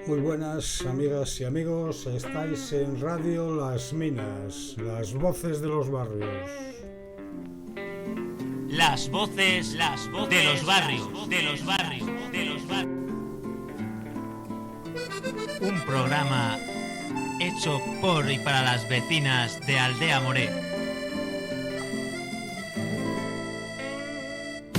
Muy buenas amigas y amigos, estáis en Radio Las Minas, las voces de los barrios. Las voces de los barrios. Un programa hecho por y para las vecinas de Aldea Moret.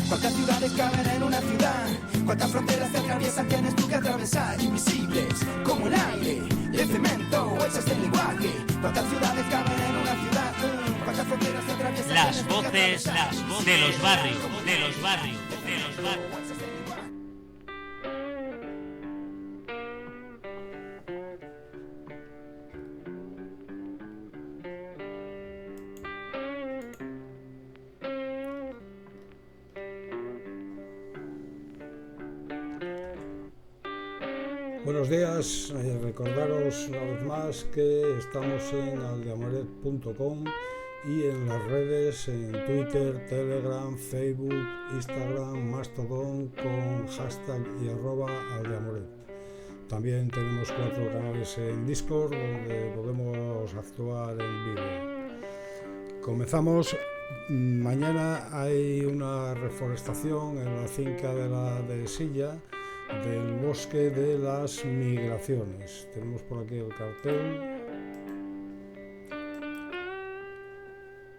¿Cuántas ciudades caben en una ciudad? ¿Cuántas fronteras te atraviesan tienes tú que atravesar? Invisibles como el aire, de cemento o hechas de lenguaje. ¿Cuántas ciudades caben en una ciudad? ¿Cuántas fronteras te atraviesan? Las voces de los barrios. Buenos días, recordaros una vez más que estamos en aldeamoret.com y en las redes, en Twitter, Telegram, Facebook, Instagram, Mastodon con hashtag y @aldeamoret. También tenemos 4 canales en Discord donde podemos actuar en vivo. Comenzamos. Mañana hay una reforestación en la finca de la Dehesilla del bosque de las migraciones. Tenemos por aquí el cartel.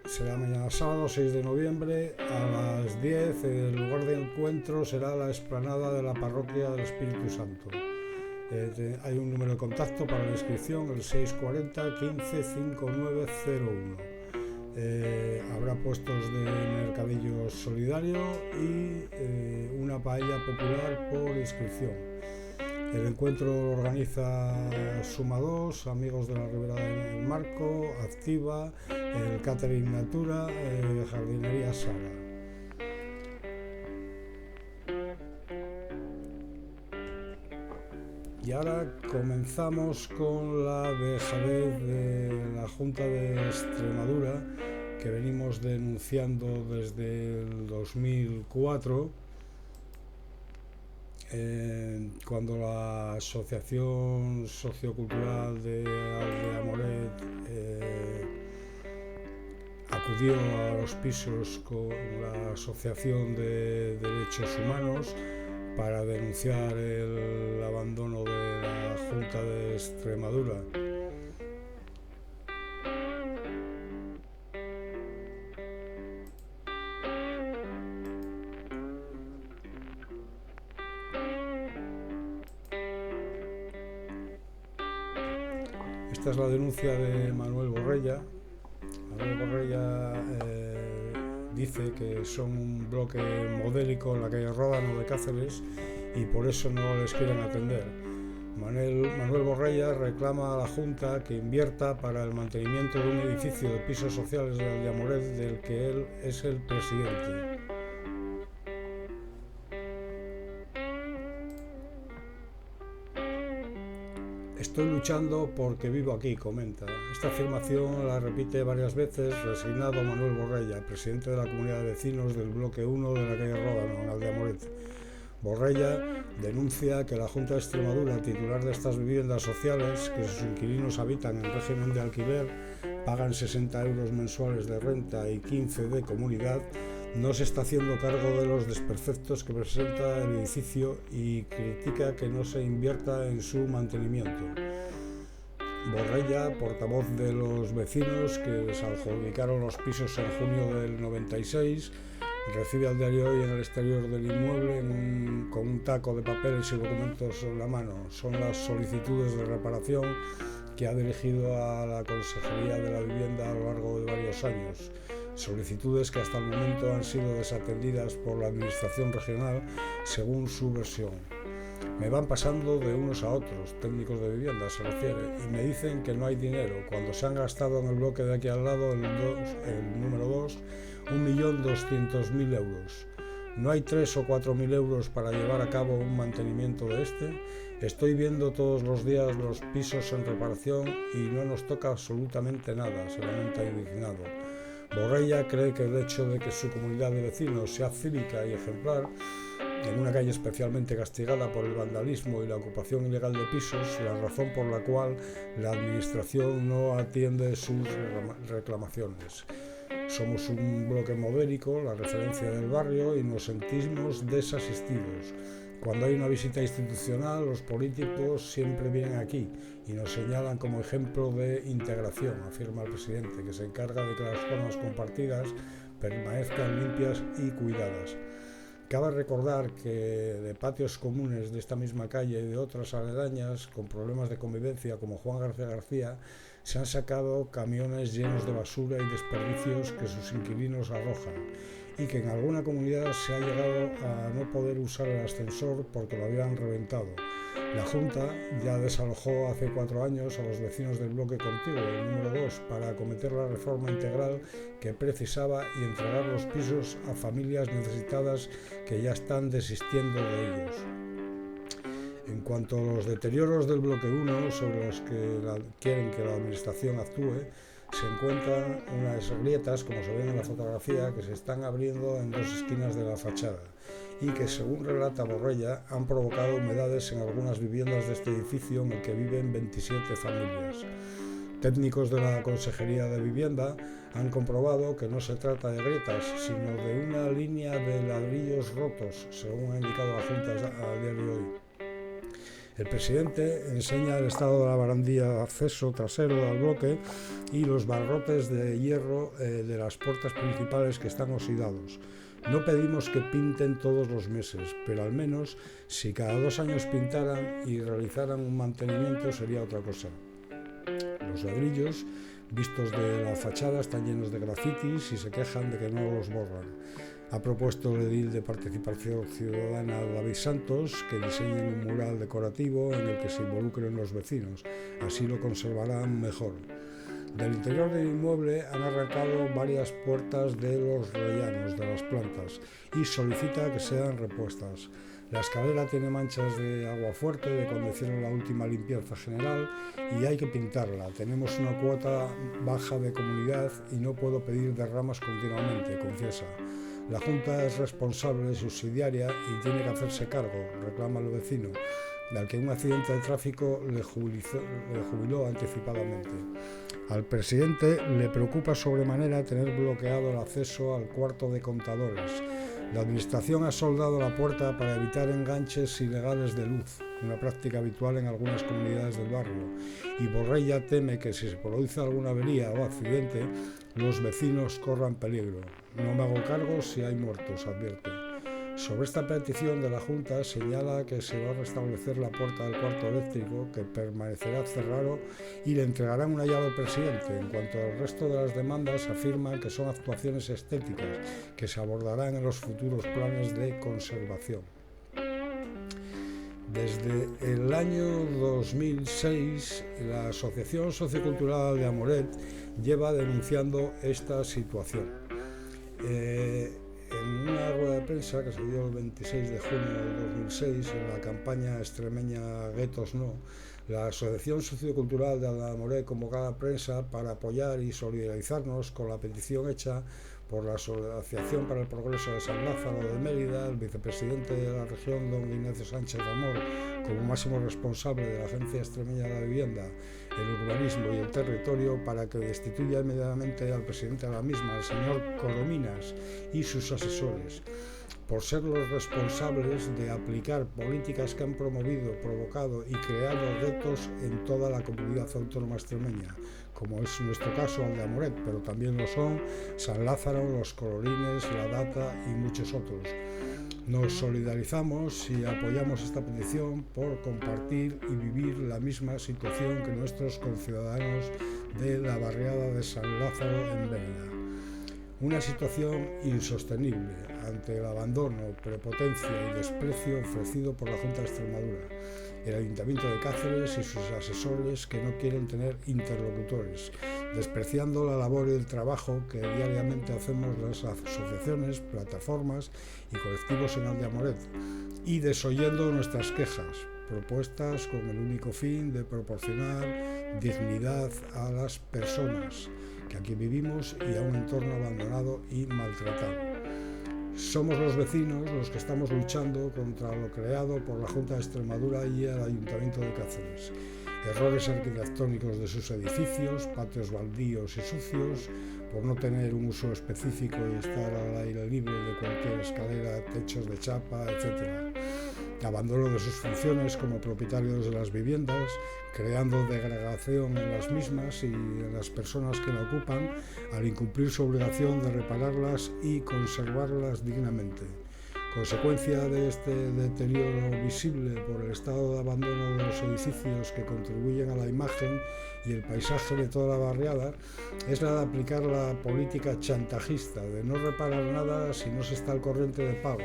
Será mañana sábado 6 de noviembre a las 10. El lugar de encuentro será la explanada de la parroquia del Espíritu Santo. Hay un número de contacto para la inscripción, el 640 15 5901. Habrá puestos de mercadillo solidario y una paella popular por inscripción. El encuentro lo organiza Suma 2, Amigos de la Ribera del Marco, Activa, el Catering Natura, Jardinería Sara. Y ahora comenzamos con la dejadez de la Junta de Extremadura, que venimos denunciando desde el 2004, cuando la Asociación Sociocultural de Aldea Moret acudió a los pisos con la Asociación de Derechos Humanos para denunciar el abandono de la Junta de Extremadura. Esta es la denuncia de Manuel Borrella. Manuel Borrella dice que son un bloque modélico en la calle Ródano de Cáceres y por eso no les quieren atender. Manuel Borrella reclama a la Junta que invierta para el mantenimiento de un edificio de pisos sociales de Aldea Moret del que él es el presidente. Estoy luchando porque vivo aquí, comenta. Esta afirmación la repite varias veces resignado Manuel Borrella, presidente de la comunidad de vecinos del bloque 1 de la calle Ródano, en Aldea Moret. Borrella denuncia que la Junta de Extremadura, titular de estas viviendas sociales, que sus inquilinos habitan en régimen de alquiler, pagan 60 euros mensuales de renta y 15 de comunidad, no se está haciendo cargo de los desperfectos que presenta el edificio y critica que no se invierta en su mantenimiento. Borrella, portavoz de los vecinos que les adjudicaron los pisos en junio del 96, recibe al diario Hoy en el exterior del inmueble con un taco de papeles y documentos en la mano. Son las solicitudes de reparación que ha dirigido a la Consejería de la Vivienda a lo largo de varios años. Solicitudes que hasta el momento han sido desatendidas por la Administración regional, según su versión. Me van pasando de unos a otros, técnicos de vivienda se refiere, y me dicen que no hay dinero, cuando se han gastado en el bloque de aquí al lado, el número 2, 1.200.000 euros. ¿No hay 3 o 4.000 euros para llevar a cabo un mantenimiento de este? Estoy viendo todos los días los pisos en reparación y no nos toca absolutamente nada, se lamenta indignado. Borrella cree que el hecho de que su comunidad de vecinos sea cívica y ejemplar En una calle especialmente castigada por el vandalismo y la ocupación ilegal de pisos, la razón por la cual la administración no atiende sus reclamaciones. Somos un bloque modélico, la referencia del barrio, y nos sentimos desasistidos. Cuando hay una visita institucional, los políticos siempre vienen aquí y nos señalan como ejemplo de integración, afirma el presidente, que se encarga de que las zonas compartidas permanezcan limpias y cuidadas. Cabe recordar que de patios comunes de esta misma calle y de otras aledañas con problemas de convivencia como Juan García García se han sacado camiones llenos de basura y desperdicios que sus inquilinos arrojan, y que en alguna comunidad se ha llegado a no poder usar el ascensor porque lo habían reventado. La Junta ya desalojó hace 4 años a los vecinos del bloque contiguo, el número 2, para acometer la reforma integral que precisaba y entregar los pisos a familias necesitadas que ya están desistiendo de ellos. En cuanto a los deterioros del bloque 1, sobre los que quieren que la administración actúe, se encuentran unas grietas, como se ve en la fotografía, que se están abriendo en 2 esquinas de la fachada y que, según relata Borrella, han provocado humedades en algunas viviendas de este edificio en el que viven 27 familias. Técnicos de la Consejería de Vivienda han comprobado que no se trata de grietas, sino de una línea de ladrillos rotos, según ha indicado la Junta a Diario Hoy. El presidente enseña el estado de la barandilla de acceso trasero al bloque y los barrotes de hierro de las puertas principales que están oxidados. No pedimos que pinten todos los meses, pero al menos si cada 2 años pintaran y realizaran un mantenimiento sería otra cosa. Los ladrillos vistos de la fachada están llenos de grafitis y se quejan de que no los borran. Ha propuesto el edil de Participación Ciudadana David Santos que diseñen un mural decorativo en el que se involucren los vecinos, así lo conservarán mejor. Del interior del inmueble han arrancado varias puertas de los rellanos de las plantas y solicita que sean repuestas. La escalera tiene manchas de agua fuerte de cuando hicieron la última limpieza general y hay que pintarla. Tenemos una cuota baja de comunidad y no puedo pedir derramas continuamente, confiesa. La Junta es responsable, subsidiaria y tiene que hacerse cargo, reclama el vecino, al que un accidente de tráfico le jubiló anticipadamente. Al presidente le preocupa sobremanera tener bloqueado el acceso al cuarto de contadores. La administración ha soldado la puerta para evitar enganches ilegales de luz, una práctica habitual en algunas comunidades del barrio, y Borrella teme que si se produce alguna avería o accidente, los vecinos corran peligro. No me hago cargo si hay muertos, advierte. Sobre esta petición de la Junta señala que se va a restablecer la puerta del cuarto eléctrico, que permanecerá cerrado, y le entregarán una llave al presidente. En cuanto al resto de las demandas, afirman que son actuaciones estéticas que se abordarán en los futuros planes de conservación. Desde el año 2006, la Asociación Sociocultural de Amoret lleva denunciando esta situación. En una rueda de prensa que se dio el 26 de junio de 2006, en la campaña extremeña Guetos No, la Asociación Sociocultural de Amoret convocaba a prensa para apoyar y solidarizarnos con la petición hecha por la Asociación para el Progreso de San Lázaro de Mérida, el vicepresidente de la región, don Ignacio Sánchez Amor, como máximo responsable de la Agencia Extremeña de la Vivienda, el Urbanismo y el Territorio, para que destituya inmediatamente al presidente de la misma, el señor Corominas, y sus asesores, por ser los responsables de aplicar políticas que han promovido, provocado y creado retos en toda la comunidad autónoma extremeña, como es nuestro caso el de Amoret, pero también lo son San Lázaro, Los Colorines, La Data y muchos otros. Nos solidarizamos y apoyamos esta petición por compartir y vivir la misma situación que nuestros conciudadanos de la barriada de San Lázaro en Mérida. Una situación insostenible ante el abandono, prepotencia y desprecio ofrecido por la Junta de Extremadura, el Ayuntamiento de Cáceres y sus asesores que no quieren tener interlocutores, despreciando la labor y el trabajo que diariamente hacemos las asociaciones, plataformas y colectivos en Aldeamoret, y desoyendo nuestras quejas, propuestas con el único fin de proporcionar dignidad a las personas que aquí vivimos y a un entorno abandonado y maltratado. Somos los vecinos los que estamos luchando contra lo creado por la Junta de Extremadura y el Ayuntamiento de Cáceres. Errores arquitectónicos de sus edificios, patios baldíos y sucios, por no tener un uso específico y estar al aire libre de cualquier escalera, techos de chapa, etc. Abandono de sus funciones como propietarios de las viviendas, creando degradación en las mismas y en las personas que la ocupan al incumplir su obligación de repararlas y conservarlas dignamente. Consecuencia de este deterioro visible por el estado de abandono de los edificios que contribuyen a la imagen y el paisaje de toda la barriada es la de aplicar la política chantajista de no reparar nada si no se está al corriente de pago,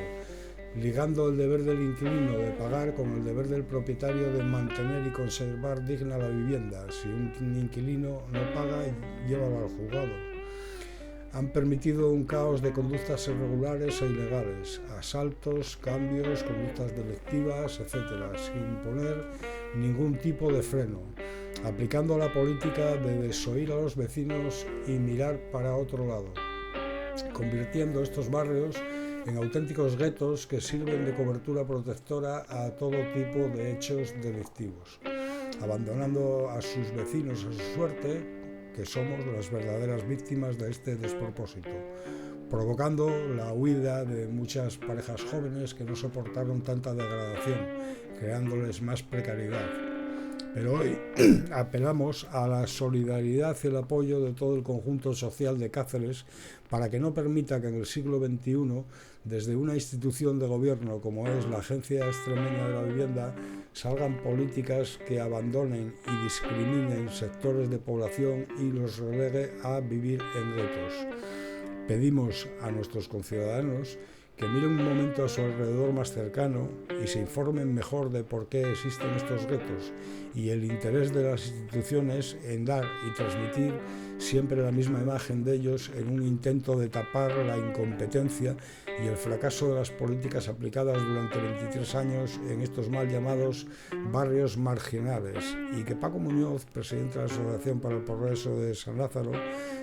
ligando el deber del inquilino de pagar con el deber del propietario de mantener y conservar digna la vivienda. Si un inquilino no paga, llévalo al juzgado. Han permitido un caos de conductas irregulares e ilegales, asaltos, cambios, conductas delictivas, etc., sin poner ningún tipo de freno, aplicando la política de desoír a los vecinos y mirar para otro lado, convirtiendo estos barrios en auténticos guetos que sirven de cobertura protectora a todo tipo de hechos delictivos, abandonando a sus vecinos a su suerte, que somos las verdaderas víctimas de este despropósito, provocando la huida de muchas parejas jóvenes que no soportaron tanta degradación, creándoles más precariedad. Pero hoy apelamos a la solidaridad y el apoyo de todo el conjunto social de Cáceres para que no permita que en el siglo XXI, desde una institución de gobierno como es la Agencia Extremeña de la Vivienda, salgan políticas que abandonen y discriminen sectores de población y los relegue a vivir en guetos. Pedimos a nuestros conciudadanos que miren un momento a su alrededor más cercano y se informen mejor de por qué existen estos guetos y el interés de las instituciones en dar y transmitir siempre la misma imagen de ellos en un intento de tapar la incompetencia y el fracaso de las políticas aplicadas durante 23 años en estos mal llamados barrios marginales, y que Paco Muñoz, presidente de la Asociación para el Progreso de San Lázaro,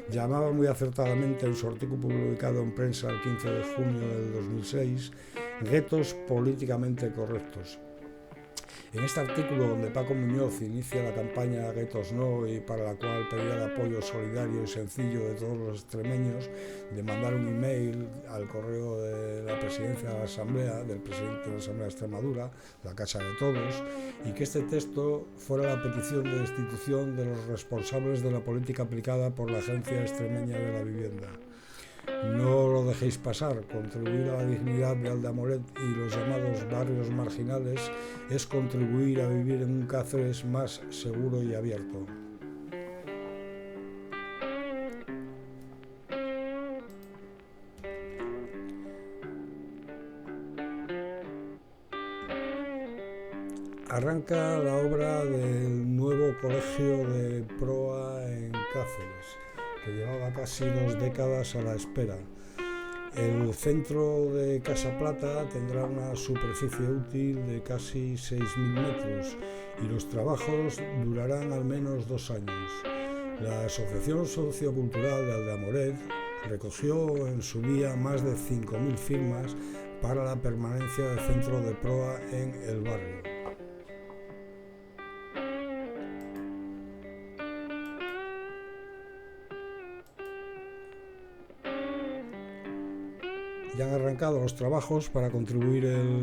llamaba muy acertadamente en su artículo publicado en prensa el 15 de junio del 2006, guetos políticamente correctos. En este artículo, donde Paco Muñoz inicia la campaña Guetos No, y para la cual pedía el apoyo solidario y sencillo de todos los extremeños, de mandar un email al correo de la presidencia de la Asamblea, del presidente de la Asamblea de Extremadura, la Casa de Todos, y que este texto fuera la petición de destitución de los responsables de la política aplicada por la Agencia Extremeña de la Vivienda. No lo dejéis pasar. Contribuir a la dignidad de Aldeamoret y los llamados barrios marginales es contribuir a vivir en un Cáceres más seguro y abierto. Arranca la obra del nuevo colegio de proa en Cáceres, que llevaba casi 2 décadas a la espera. El centro de Casa Plata tendrá una superficie útil de casi 6.000 metros y los trabajos durarán al menos 2 años. La Asociación Sociocultural de Aldeamoret recogió en su día más de 5.000 firmas para la permanencia del centro de proa en el barrio. Ya han arrancado los trabajos para construir el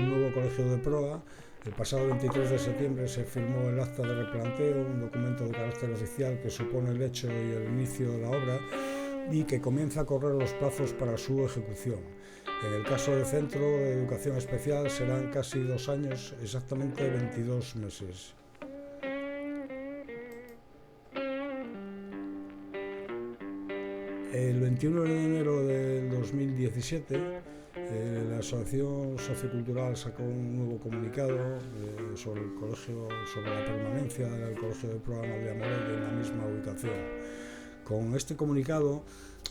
nuevo colegio de proa. El pasado 23 de septiembre se firmó el acta de replanteo, un documento de carácter oficial que supone el hecho y el inicio de la obra y que comienza a correr los plazos para su ejecución. En el caso del Centro de Educación Especial serán casi 2 años, exactamente 22 meses. El 21 de enero del 2017, la Asociación Sociocultural sacó un nuevo comunicado sobre el colegio, sobre la permanencia del colegio de proa en Aldeamoret en la misma ubicación. Con este comunicado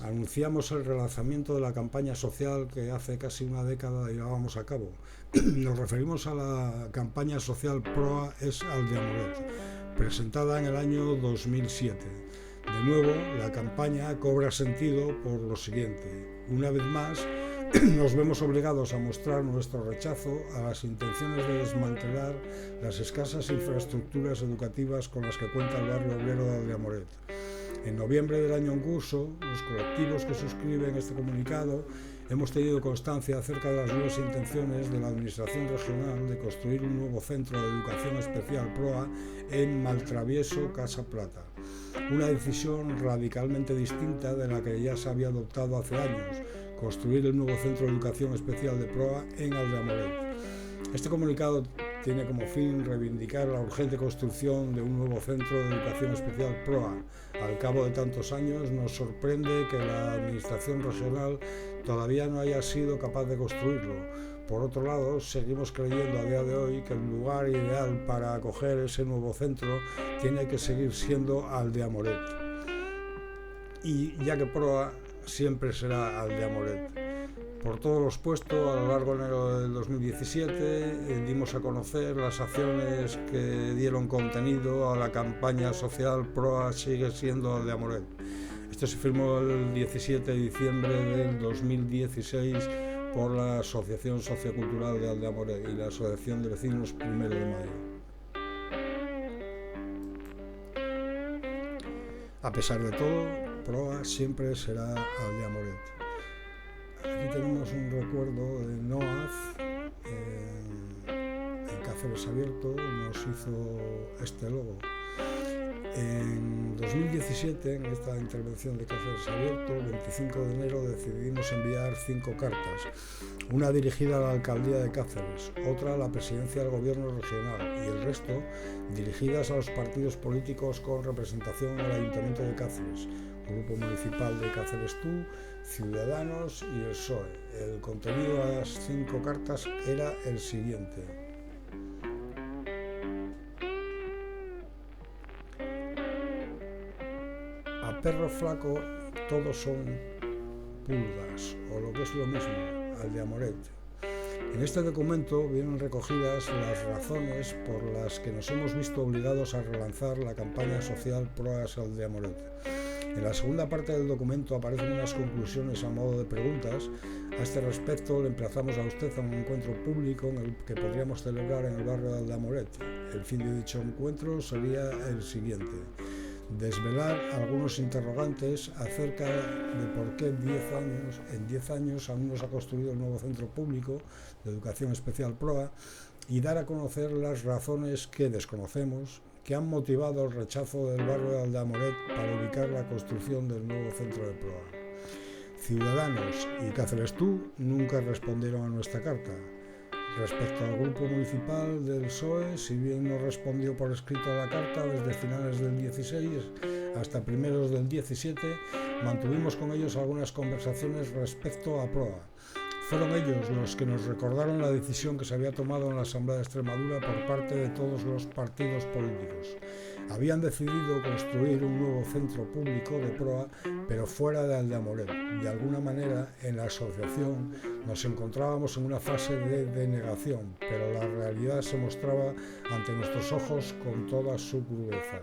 anunciamos el relanzamiento de la campaña social que hace casi 1 década llevábamos a cabo. Nos referimos a la campaña social Proa es Aldeamoret, presentada en el año 2007. De nuevo, la campaña cobra sentido por lo siguiente. Una vez más, nos vemos obligados a mostrar nuestro rechazo a las intenciones de desmantelar las escasas infraestructuras educativas con las que cuenta el barrio obrero de Aldeamoret. En noviembre del año en curso, los colectivos que suscriben este comunicado hemos tenido constancia acerca de las nuevas intenciones de la Administración Regional de construir un nuevo centro de educación especial PROA en Maltravieso, Casa Plata. Una decisión radicalmente distinta de la que ya se había adoptado hace años, construir el nuevo centro de educación especial de PROA en Aldeamoret. Este comunicado tiene como fin reivindicar la urgente construcción de un nuevo centro de educación especial PROA. Al cabo de tantos años, nos sorprende que la Administración Regional todavía no haya sido capaz de construirlo. Por otro lado, seguimos creyendo a día de hoy que el lugar ideal para acoger ese nuevo centro tiene que seguir siendo Aldeamoret. Y ya que PROA siempre será Aldeamoret. Por todo lo expuesto, a lo largo de enero del 2017 dimos a conocer las acciones que dieron contenido a la campaña social PROA sigue siendo Aldeamoret. Esto se firmó el 17 de diciembre del 2016 por la Asociación Sociocultural de Aldeamoret y la Asociación de Vecinos 1 de Mayo. A pesar de todo, PROA siempre será Aldeamoret. Aquí tenemos un recuerdo de NOAF, en Cáceres Abierto, nos hizo este logo. En 2017, en esta intervención de Cáceres Abierto, el 25 de enero, decidimos enviar 5 cartas, una dirigida a la Alcaldía de Cáceres, otra a la Presidencia del Gobierno Regional y el resto dirigidas a los partidos políticos con representación en el Ayuntamiento de Cáceres, Grupo Municipal de Cáceres Tú, Ciudadanos y el PSOE. El contenido de las 5 cartas era el siguiente. A perro flaco todos son pulgas, o lo que es lo mismo, Aldeamoret. En este documento vienen recogidas las razones por las que nos hemos visto obligados a relanzar la campaña social PROA Aldeamoret. En la segunda parte del documento aparecen unas conclusiones a modo de preguntas. A este respecto, le emplazamos a usted a un encuentro público en el que podríamos celebrar en el barrio de Aldeamoret. El fin de dicho encuentro sería el siguiente: desvelar algunos interrogantes acerca de por qué en 10 años aún no se ha construido el nuevo centro público de educación especial PROA y dar a conocer las razones que desconocemos que han motivado el rechazo del barrio de Aldeamoret para ubicar la construcción del nuevo centro de PROA. Ciudadanos y Cáceres Tú nunca respondieron a nuestra carta. Respecto al grupo municipal del PSOE, si bien no respondió por escrito a la carta desde finales del 16 hasta primeros del 17, mantuvimos con ellos algunas conversaciones respecto a PROA. Fueron ellos los que nos recordaron la decisión que se había tomado en la Asamblea de Extremadura por parte de todos los partidos políticos. Habían decidido construir un nuevo centro público de PROA, pero fuera de Aldeamoret. De alguna manera, en la asociación nos encontrábamos en una fase de denegación, pero la realidad se mostraba ante nuestros ojos con toda su crudeza.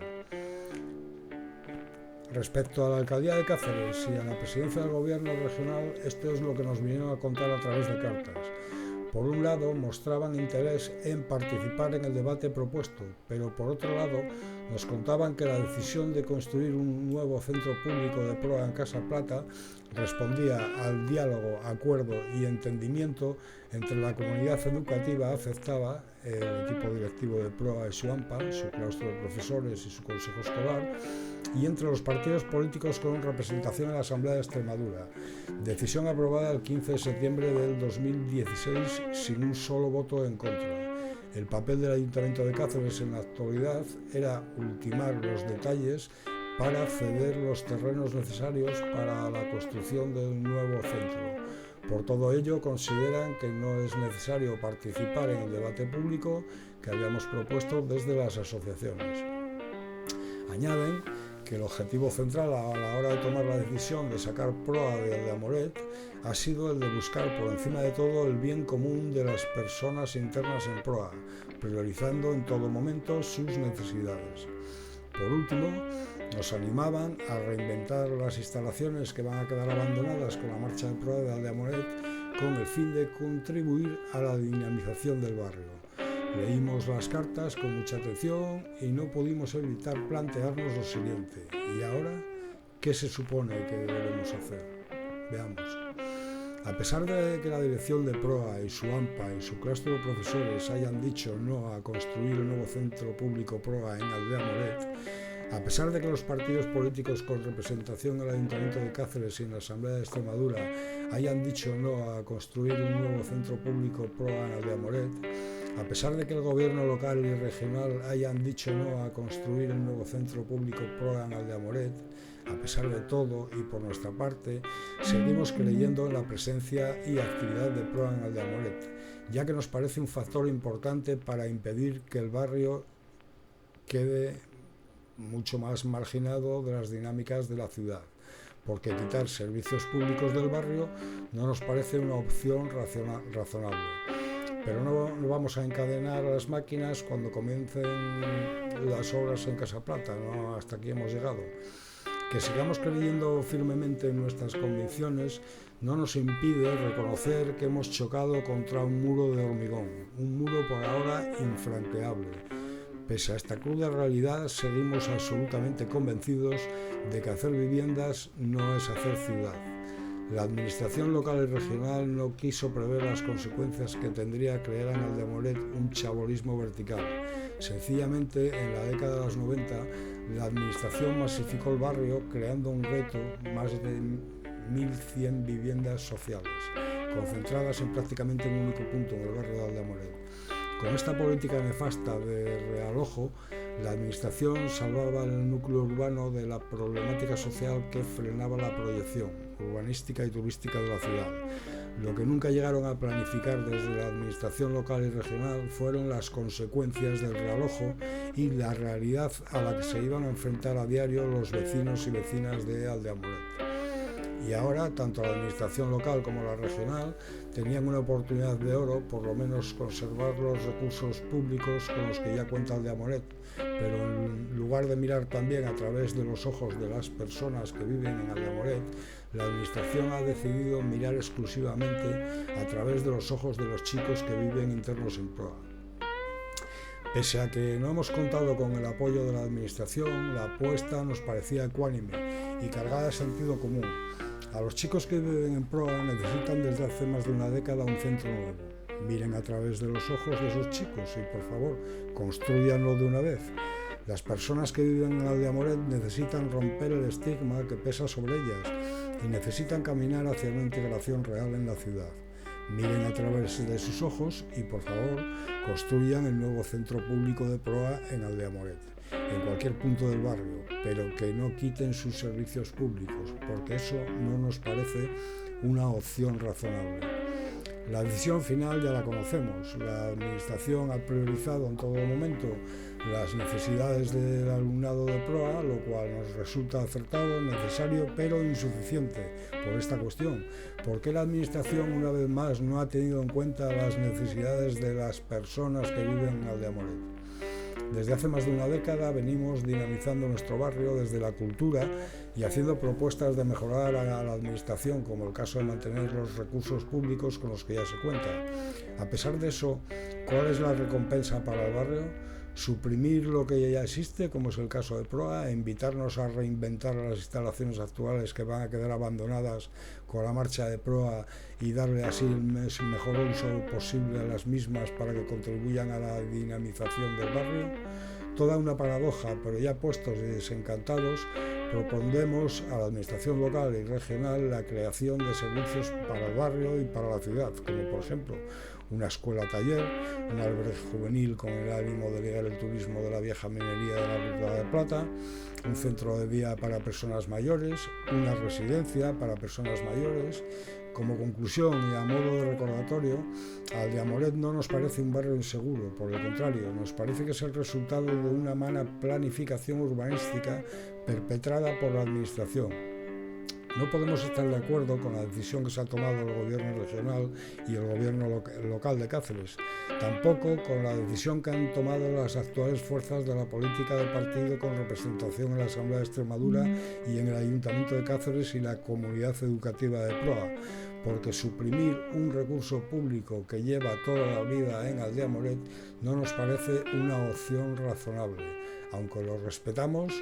Respecto a la Alcaldía de Cáceres y a la Presidencia del Gobierno Regional, esto es lo que nos vinieron a contar a través de cartas. Por un lado, mostraban interés en participar en el debate propuesto, pero por otro lado, nos contaban que la decisión de construir un nuevo centro público de PROA en Casa Plata respondía al diálogo, acuerdo y entendimiento entre la comunidad educativa afectada, el equipo directivo de PROA y su AMPA, su claustro de profesores y su consejo escolar, y entre los partidos políticos con representación en la Asamblea de Extremadura. Decisión aprobada el 15 de septiembre del 2016 sin un solo voto en contra. El papel del Ayuntamiento de Cáceres en la actualidad era ultimar los detalles para ceder los terrenos necesarios para la construcción del nuevo centro. Por todo ello, consideran que no es necesario participar en el debate público que habíamos propuesto desde las asociaciones. Añaden que el objetivo central a la hora de tomar la decisión de sacar PROA de Aldeamoret ha sido el de buscar por encima de todo el bien común de las personas internas en PROA, priorizando en todo momento sus necesidades. Por último, nos animaban a reinventar las instalaciones que van a quedar abandonadas con la marcha de PROA de Aldeamoret con el fin de contribuir a la dinamización del barrio. Leímos las cartas con mucha atención y no pudimos evitar plantearnos lo siguiente: ¿y ahora qué se supone que debemos hacer? Veamos. A pesar de que la dirección de PROA y su AMPA y su claustro de profesores hayan dicho no a construir el nuevo centro público PROA en Aldea Moret, a pesar de que los partidos políticos con representación en el Ayuntamiento de Cáceres y en la Asamblea de Extremadura hayan dicho no a construir un nuevo centro público PROA en Aldea Moret, a pesar de que el gobierno local y regional hayan dicho no a construir el nuevo centro público PROA en Aldea Moret, a pesar de todo y por nuestra parte, seguimos creyendo en la presencia y actividad de PROA en Aldea Moret, ya que nos parece un factor importante para impedir que el barrio quede mucho más marginado de las dinámicas de la ciudad, porque quitar servicios públicos del barrio no nos parece una opción razonable. Pero no vamos a encadenar a las máquinas cuando comiencen las obras en Casa Plata, ¿no? Hasta aquí hemos llegado. Que sigamos creyendo firmemente en nuestras convicciones no nos impide reconocer que hemos chocado contra un muro de hormigón, un muro por ahora infranqueable. Pese a esta cruda realidad, seguimos absolutamente convencidos de que hacer viviendas no es hacer ciudad. La administración local y regional no quiso prever las consecuencias que tendría crear en Aldea Moret un chabolismo vertical. Sencillamente, en la década de los 90, la administración masificó el barrio creando un gueto, más de 1.100 viviendas sociales, concentradas en prácticamente un único punto en el barrio de Aldea Moret. Con esta política nefasta de realojo, la administración salvaba el núcleo urbano de la problemática social que frenaba la proyección urbanística y turística de la ciudad. Lo que nunca llegaron a planificar desde la administración local y regional fueron las consecuencias del realojo y la realidad a la que se iban a enfrentar a diario los vecinos y vecinas de Aldea Moret. Y ahora, tanto la administración local como la regional tenían una oportunidad de oro, por lo menos conservar los recursos públicos con los que ya cuenta Aldea Moret, pero en lugar de mirar también a través de los ojos de las personas que viven en Aldea Moret, la administración ha decidido mirar exclusivamente a través de los ojos de los chicos que viven internos en PROA. Pese a que no hemos contado con el apoyo de la administración, la apuesta nos parecía ecuánime y cargada de sentido común. A los chicos que viven en PROA necesitan desde hace más de una década un centro nuevo. Miren a través de los ojos de esos chicos y, por favor, construyanlo de una vez. Las personas que viven en Aldea Moret necesitan romper el estigma que pesa sobre ellas y necesitan caminar hacia una integración real en la ciudad. Miren a través de sus ojos y, por favor, construyan el nuevo centro público de PROA en Aldea Moret, en cualquier punto del barrio, pero que no quiten sus servicios públicos, porque eso no nos parece una opción razonable. La decisión final ya la conocemos. La administración ha priorizado en todo momento las necesidades del alumnado de PROA, lo cual nos resulta acertado, necesario, pero insuficiente por esta cuestión. ¿Por qué la administración, una vez más, no ha tenido en cuenta las necesidades de las personas que viven en Aldea Moret? Desde hace más de una década venimos dinamizando nuestro barrio desde la cultura y haciendo propuestas de mejorar a la administración, como el caso de mantener los recursos públicos con los que ya se cuenta. A pesar de eso, ¿cuál es la recompensa para el barrio? Suprimir lo que ya existe, como es el caso de PROA, e invitarnos a reinventar las instalaciones actuales que van a quedar abandonadas con la marcha de PROA y darle así el mejor uso posible a las mismas para que contribuyan a la dinamización del barrio. Toda una paradoja, pero ya puestos y desencantados, propondremos a la administración local y regional la creación de servicios para el barrio y para la ciudad, como por ejemplo una escuela-taller, un albergue juvenil con el ánimo de ligar el turismo de la vieja minería de la Ruta de Plata, un centro de día para personas mayores, una residencia para personas mayores. Como conclusión y a modo de recordatorio, Aldea Moret no nos parece un barrio inseguro, por el contrario, nos parece que es el resultado de una mala planificación urbanística perpetrada por la administración. No podemos estar de acuerdo con la decisión que se ha tomado el gobierno regional y el gobierno local de Cáceres, tampoco con la decisión que han tomado las actuales fuerzas de la política del partido con representación en la Asamblea de Extremadura y en el Ayuntamiento de Cáceres y la comunidad educativa de PROA, porque suprimir un recurso público que lleva toda la vida en Aldea Moret no nos parece una opción razonable. Aunque lo respetamos,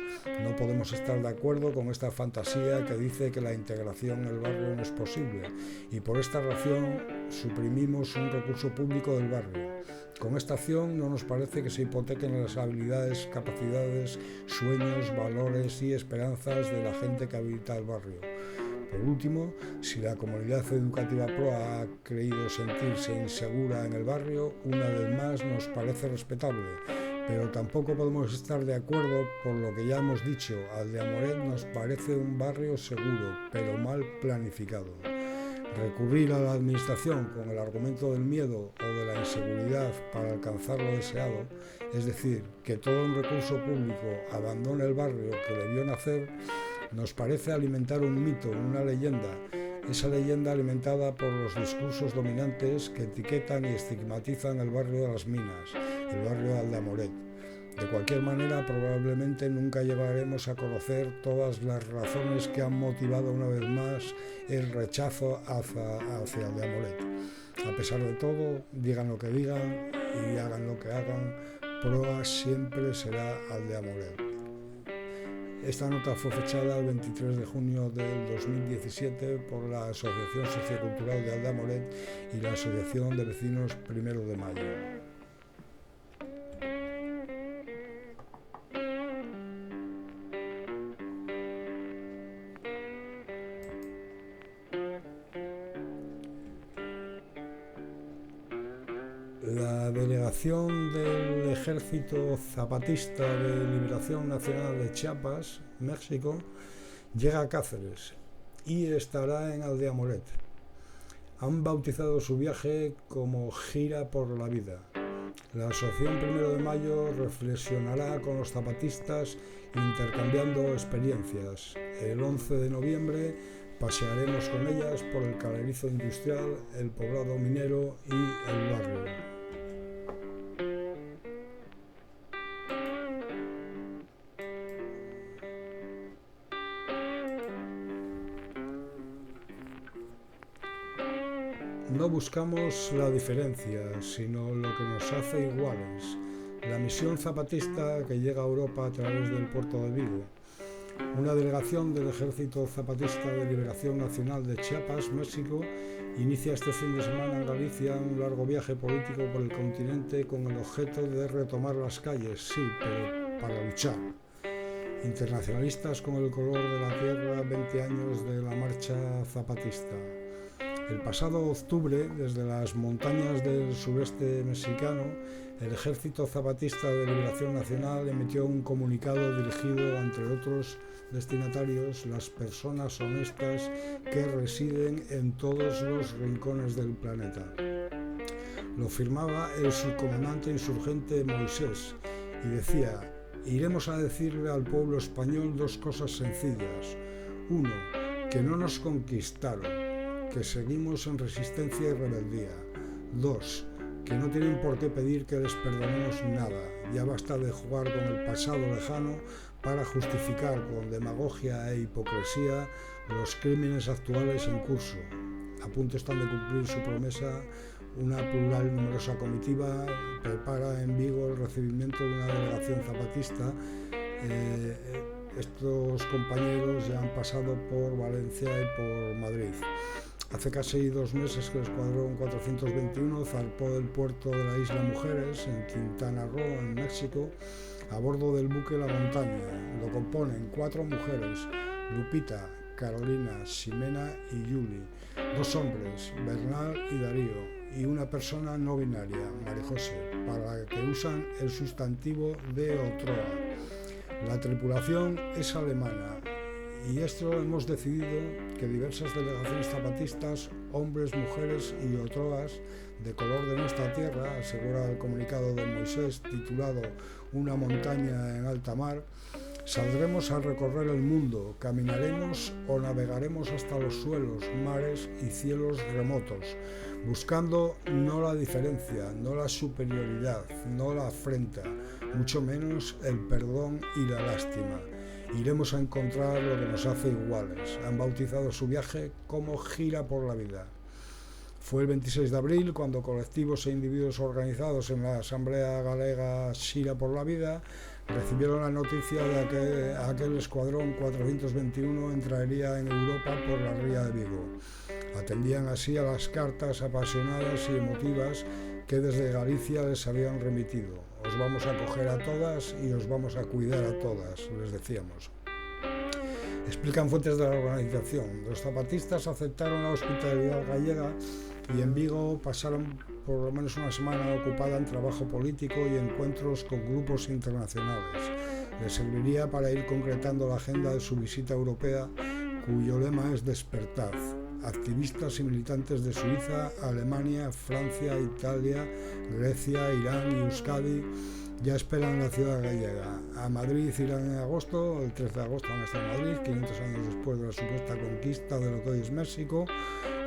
no podemos estar de acuerdo con esta fantasía que dice que la integración en el barrio no es posible, y por esta razón suprimimos un recurso público del barrio. Con esta acción no nos parece que se hipotequen las habilidades, capacidades, sueños, valores y esperanzas de la gente que habita el barrio. Por último, si la comunidad educativa PROA ha creído sentirse insegura en el barrio, una vez más nos parece respetable, pero tampoco podemos estar de acuerdo por lo que ya hemos dicho. Aldea Moret nos parece un barrio seguro, pero mal planificado. Recurrir a la administración con el argumento del miedo o de la inseguridad para alcanzar lo deseado, es decir, que todo un recurso público abandone el barrio que le vio nacer, nos parece alimentar un mito, una leyenda, esa leyenda alimentada por los discursos dominantes que etiquetan y estigmatizan el barrio de las Minas, el barrio de Aldea Moret. De cualquier manera, probablemente nunca llegaremos a conocer todas las razones que han motivado una vez más el rechazo hacia Aldea Moret. A pesar de todo, digan lo que digan y hagan lo que hagan, PROA siempre será Aldea Moret. Esta nota fue fechada el 23 de junio del 2017 por la Asociación Sociocultural de Aldea Moret y la Asociación de Vecinos 1 de Mayo. La delegación del Ejército Zapatista de Liberación Nacional de Chiapas, México, llega a Cáceres y estará en Aldea Moret. Han bautizado su viaje como Gira por la Vida. La Asociación 1 de Mayo reflexionará con los zapatistas intercambiando experiencias. El 11 de noviembre pasearemos con ellas por el Calerizo Industrial, el poblado minero y el barrio. No buscamos la diferencia, sino lo que nos hace iguales. La misión zapatista que llega a Europa a través del puerto de Vigo. Una delegación del Ejército Zapatista de Liberación Nacional de Chiapas, México, inicia este fin de semana en Galicia un largo viaje político por el continente con el objeto de retomar las calles, sí, pero para luchar. Internacionalistas con el color de la tierra, 20 años de la marcha zapatista. El pasado octubre, desde las montañas del sureste mexicano, el Ejército Zapatista de Liberación Nacional emitió un comunicado dirigido, entre otros destinatarios, las personas honestas que residen en todos los rincones del planeta. Lo firmaba el subcomandante insurgente Moisés y decía: iremos a decirle al pueblo español dos cosas sencillas. 1. Que no nos conquistaron, que seguimos en resistencia y rebeldía. 2. Que no tienen por qué pedir que les perdonemos nada. Ya basta de jugar con el pasado lejano para justificar con demagogia e hipocresía los crímenes actuales en curso. A punto están de cumplir su promesa. Una plural y numerosa comitiva prepara en Vigo el recibimiento de una delegación zapatista. Estos compañeros ya han pasado por Valencia y por Madrid. Hace casi 2 meses que el Escuadrón 421 zarpó del puerto de la Isla Mujeres, en Quintana Roo, en México, a bordo del buque La Montaña. Lo componen 4 mujeres, Lupita, Carolina, Ximena y Yuli, 2 hombres, Bernal y Darío, y una persona no binaria, María José, para la que usan el sustantivo de Otroa. La tripulación es alemana. Y esto hemos decidido que diversas delegaciones zapatistas, hombres, mujeres y otroas de color de nuestra tierra, asegura el comunicado de Moisés titulado Una montaña en alta mar, saldremos a recorrer el mundo, caminaremos o navegaremos hasta los suelos, mares y cielos remotos, buscando no la diferencia, no la superioridad, no la afrenta, mucho menos el perdón y la lástima. Iremos a encontrar lo que nos hace iguales. Han bautizado su viaje como Gira por la Vida. Fue el 26 de abril cuando colectivos e individuos organizados en la Asamblea Galega Xira por la Vida recibieron la noticia de que aquel escuadrón 421 entraría en Europa por la ría de Vigo. Atendían así a las cartas apasionadas y emotivas que desde Galicia les habían remitido. Os vamos a acoger a todas y os vamos a cuidar a todas, les decíamos. Explican fuentes de la organización. Los zapatistas aceptaron la hospitalidad gallega y en Vigo pasaron por lo menos una semana ocupada en trabajo político y encuentros con grupos internacionales. Les serviría para ir concretando la agenda de su visita europea, cuyo lema es Despertad. Activistas y militantes de Suiza, Alemania, Francia, Italia, Grecia, Irán y Euskadi ya esperan la ciudad gallega. A Madrid irán en agosto, el 13 de agosto van a estar en Madrid, 500 años después de la supuesta conquista de lo que hoy es México,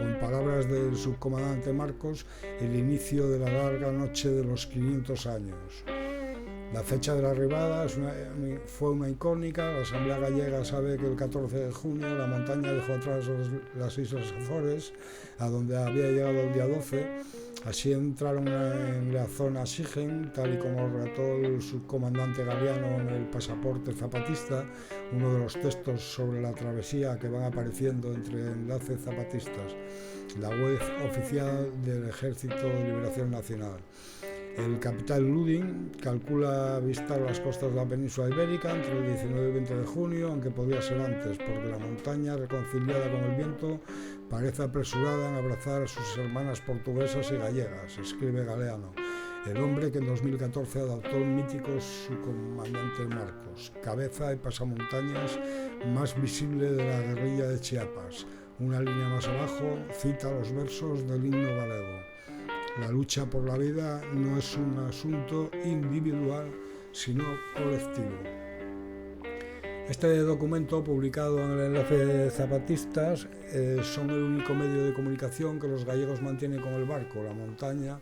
o en palabras del subcomandante Marcos, el inicio de la larga noche de los 500 años. La fecha de la arribada fue una icónica. La Asamblea Gallega sabe que el 14 de junio la montaña dejó atrás las Islas Azores, a donde había llegado el día 12. Así entraron en la zona Sigen, tal y como relató el subcomandante Galeano en el Pasaporte Zapatista, uno de los textos sobre la travesía que van apareciendo entre enlaces zapatistas, la web oficial del Ejército de Liberación Nacional. El capitán Ludin calcula avistar las costas de la península ibérica entre el 19 y 20 de junio, aunque podría ser antes, porque la montaña, reconciliada con el viento, parece apresurada en abrazar a sus hermanas portuguesas y gallegas, escribe Galeano, el hombre que en 2014 adoptó el mítico subcomandante Marcos, cabeza y pasamontañas más visible de la guerrilla de Chiapas. Una línea más abajo cita los versos del himno galego. La lucha por la vida no es un asunto individual, sino colectivo. Este documento, publicado en el enlace de Zapatistas, son el único medio de comunicación que los gallegos mantienen con el barco, la montaña,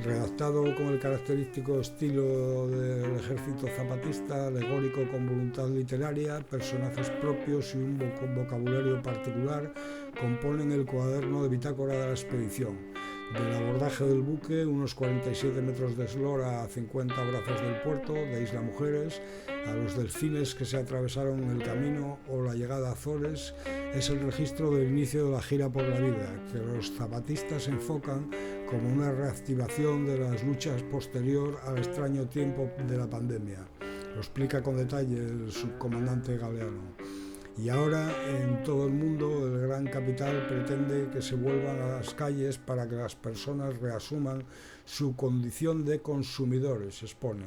redactado con el característico estilo del ejército zapatista, alegórico con voluntad literaria, personajes propios y un vocabulario particular, componen el cuaderno de bitácora de la expedición. Del abordaje del buque, unos 47 metros de eslora a 50 brazos del puerto de Isla Mujeres, a los delfines que se atravesaron en el camino o la llegada a Azores, es el registro del inicio de la gira por la vida, que los zapatistas enfocan como una reactivación de las luchas posterior al extraño tiempo de la pandemia. Lo explica con detalle el subcomandante Galeano. Y ahora, en todo el mundo, el gran capital pretende que se vuelvan a las calles para que las personas reasuman su condición de consumidores, expone,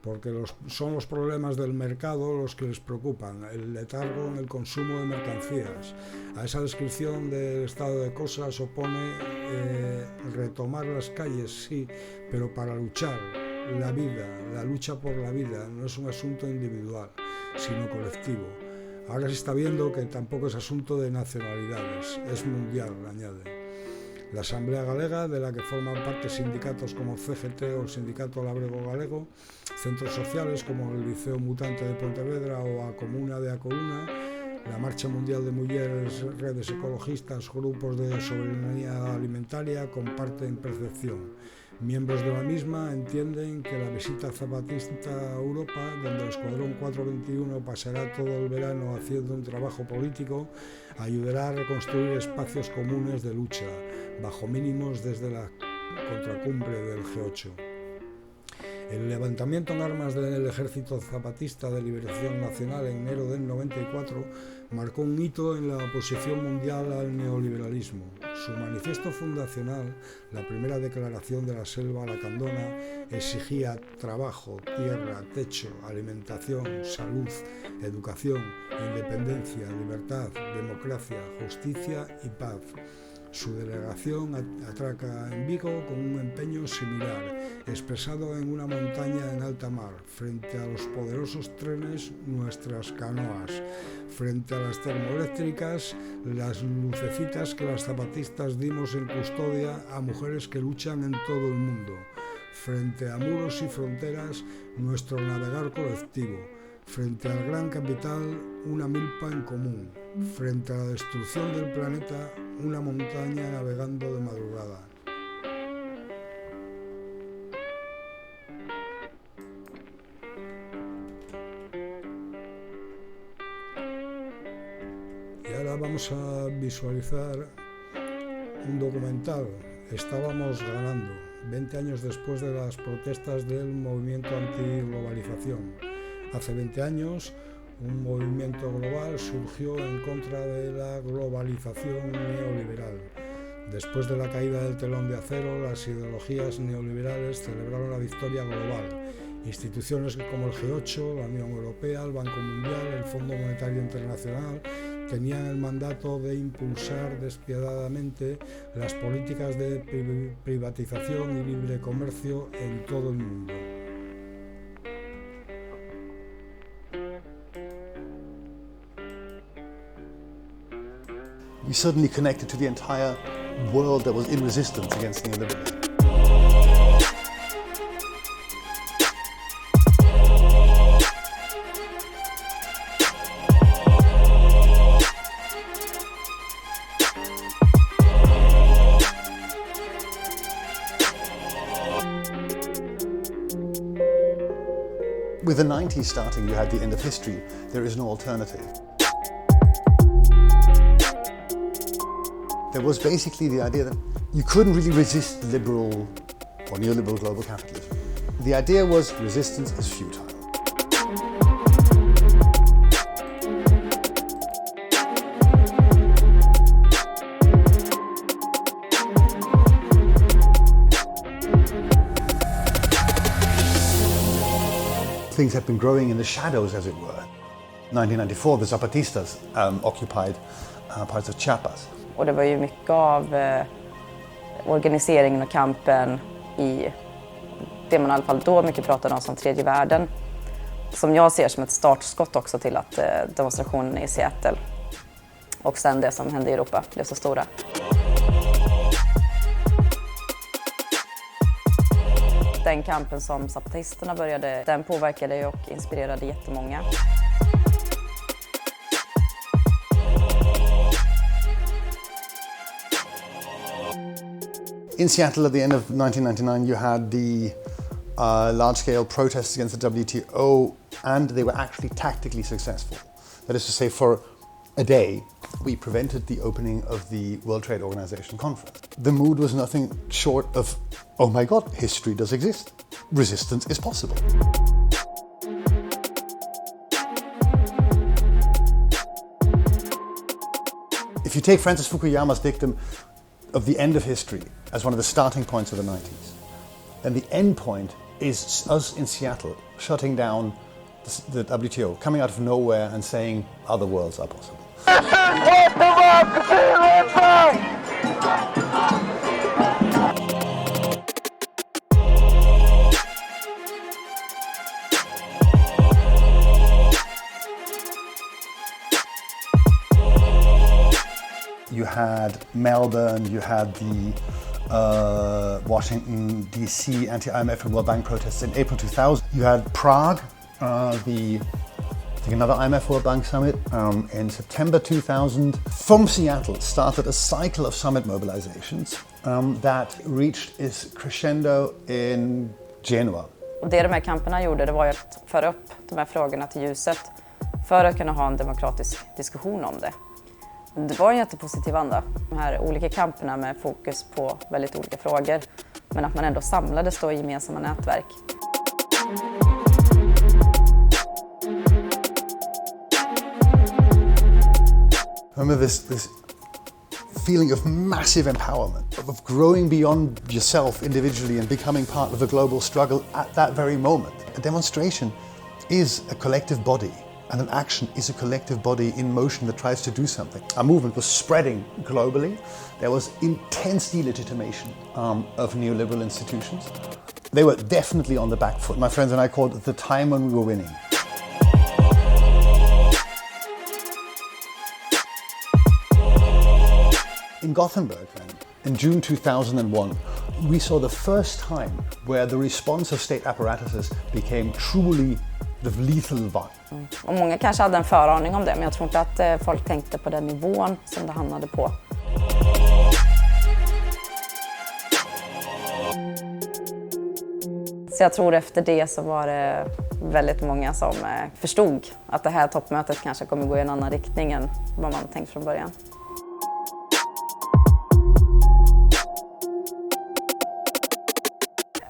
porque son los problemas del mercado los que les preocupan, el letargo en el consumo de mercancías. A esa descripción del estado de cosas opone retomar las calles, sí, pero para luchar. La vida, la lucha por la vida, no es un asunto individual, sino colectivo. Ahora se está viendo que tampoco es asunto de nacionalidades, es mundial, añade. La Asamblea Galega, de la que forman parte sindicatos como CGT o el Sindicato Labrego Galego, centros sociales como el Liceo Mutante de Pontevedra o a Comuna de A Coruña, la Marcha Mundial de Mujeres, redes ecologistas, grupos de soberanía alimentaria comparten percepción. Miembros de la misma entienden que la visita zapatista a Europa, donde el Escuadrón 421 pasará todo el verano haciendo un trabajo político, ayudará a reconstruir espacios comunes de lucha, bajo mínimos desde la contracumbre del G8. El levantamiento en armas del Ejército Zapatista de Liberación Nacional en enero del 94 marcó un hito en la oposición mundial al neoliberalismo. Su manifiesto fundacional, la primera declaración de la selva lacandona, exigía trabajo, tierra, techo, alimentación, salud, educación, independencia, libertad, democracia, justicia y paz. Su delegación atraca en Vigo con un empeño similar, expresado en una montaña en alta mar, frente a los poderosos trenes, nuestras canoas, frente a las termoeléctricas, las lucecitas que las zapatistas dimos en custodia a mujeres que luchan en todo el mundo, frente a muros y fronteras, nuestro navegar colectivo, frente al gran capital, una milpa en común. frente a la destrucción del planeta, una montaña navegando de madrugada. Y ahora vamos a visualizar un documental. Estábamos ganando, 20 años después de las protestas del movimiento antiglobalización. Hace 20 años, un movimiento global surgió en contra de la globalización neoliberal. Después de la caída del telón de acero, las ideologías neoliberales celebraron la victoria global. Instituciones como el G8, la Unión Europea, el Banco Mundial, el Fondo Monetario Internacional tenían el mandato de impulsar despiadadamente las políticas de privatización y libre comercio en todo el mundo. We suddenly connected to the entire world that was in resistance against neoliberalism. With the 90s starting, you had the end of history. There is no alternative. There was basically the idea that you couldn't really resist liberal or neoliberal global capitalism. The idea was resistance is futile. Things had been growing in the shadows, as it were. 1994, the Zapatistas occupied parts of Chiapas. Och det var ju mycket av organiseringen och kampen i det man i alla fall då mycket pratade om som tredje världen. Som jag ser som ett startskott också till att demonstrationen i Seattle och sen det som hände i Europa blev så stora. Den kampen som zapatisterna började, den påverkade och inspirerade jättemånga. In Seattle at the end of 1999 you had the large-scale protests against the WTO, and they were actually tactically successful. That is to say, for a day we prevented the opening of the World Trade Organization conference. The mood was nothing short of, oh my god, history does exist. Resistance is possible. If you take Francis Fukuyama's dictum of the end of history as one of the starting points of the 90s, then the end point is us in Seattle shutting down the WTO, coming out of nowhere and saying other worlds are possible. You had Melbourne, you had the Washington, D.C. anti-IMF and World Bank protests in April 2000. You had Prague, another IMF World Bank summit in September 2000. From Seattle started a cycle of summit mobilizations that reached its crescendo in Genua. Det de här kamperna gjorde, det var ju att föra upp de här frågorna till ljuset för att kunna ha en demokratisk diskussion om det. Det var en jättepositiv anda, de här olika kamperna med fokus på väldigt olika frågor, men att man ändå samlades då i gemensamma nätverk. Remember this feeling of massive empowerment, of growing beyond yourself individually and becoming part of a global struggle at that very moment. A demonstration is a collective body, and an action is a collective body in motion that tries to do something. Our movement was spreading globally. There was intense delegitimation of neoliberal institutions. They were definitely on the back foot. My friends and I called it the time when we were winning. In Gothenburg, then, in June 2001, we saw the first time where the response of state apparatuses became truly of lethal violence. Och många kanske hade en föraning om det, men jag tror inte att folk tänkte på den nivån som det hamnade på. Så jag tror efter det så var det väldigt många som förstod att det här toppmötet kanske kommer gå i en annan riktning än vad man tänkt från början.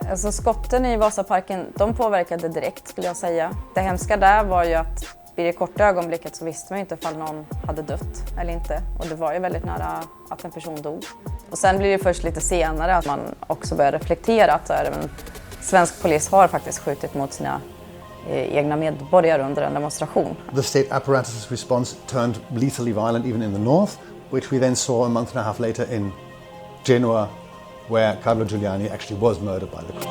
Alltså skotten i Vasaparken, de påverkade direkt skulle jag säga. Det hemska där var ju att vid det korta ögonblicket så visste man ju inte ifall någon hade dött eller inte. Och det var ju väldigt nära att en person dog. Och sen blir det först lite senare att man också börjar reflektera att svensk polis har faktiskt skjutit mot sina egna medborgare under en demonstration. The state apparatus' response turned lethally violent even in the north, which we then saw a month and a half later in Genoa, where Carlo Giuliani actually was murdered by the crew.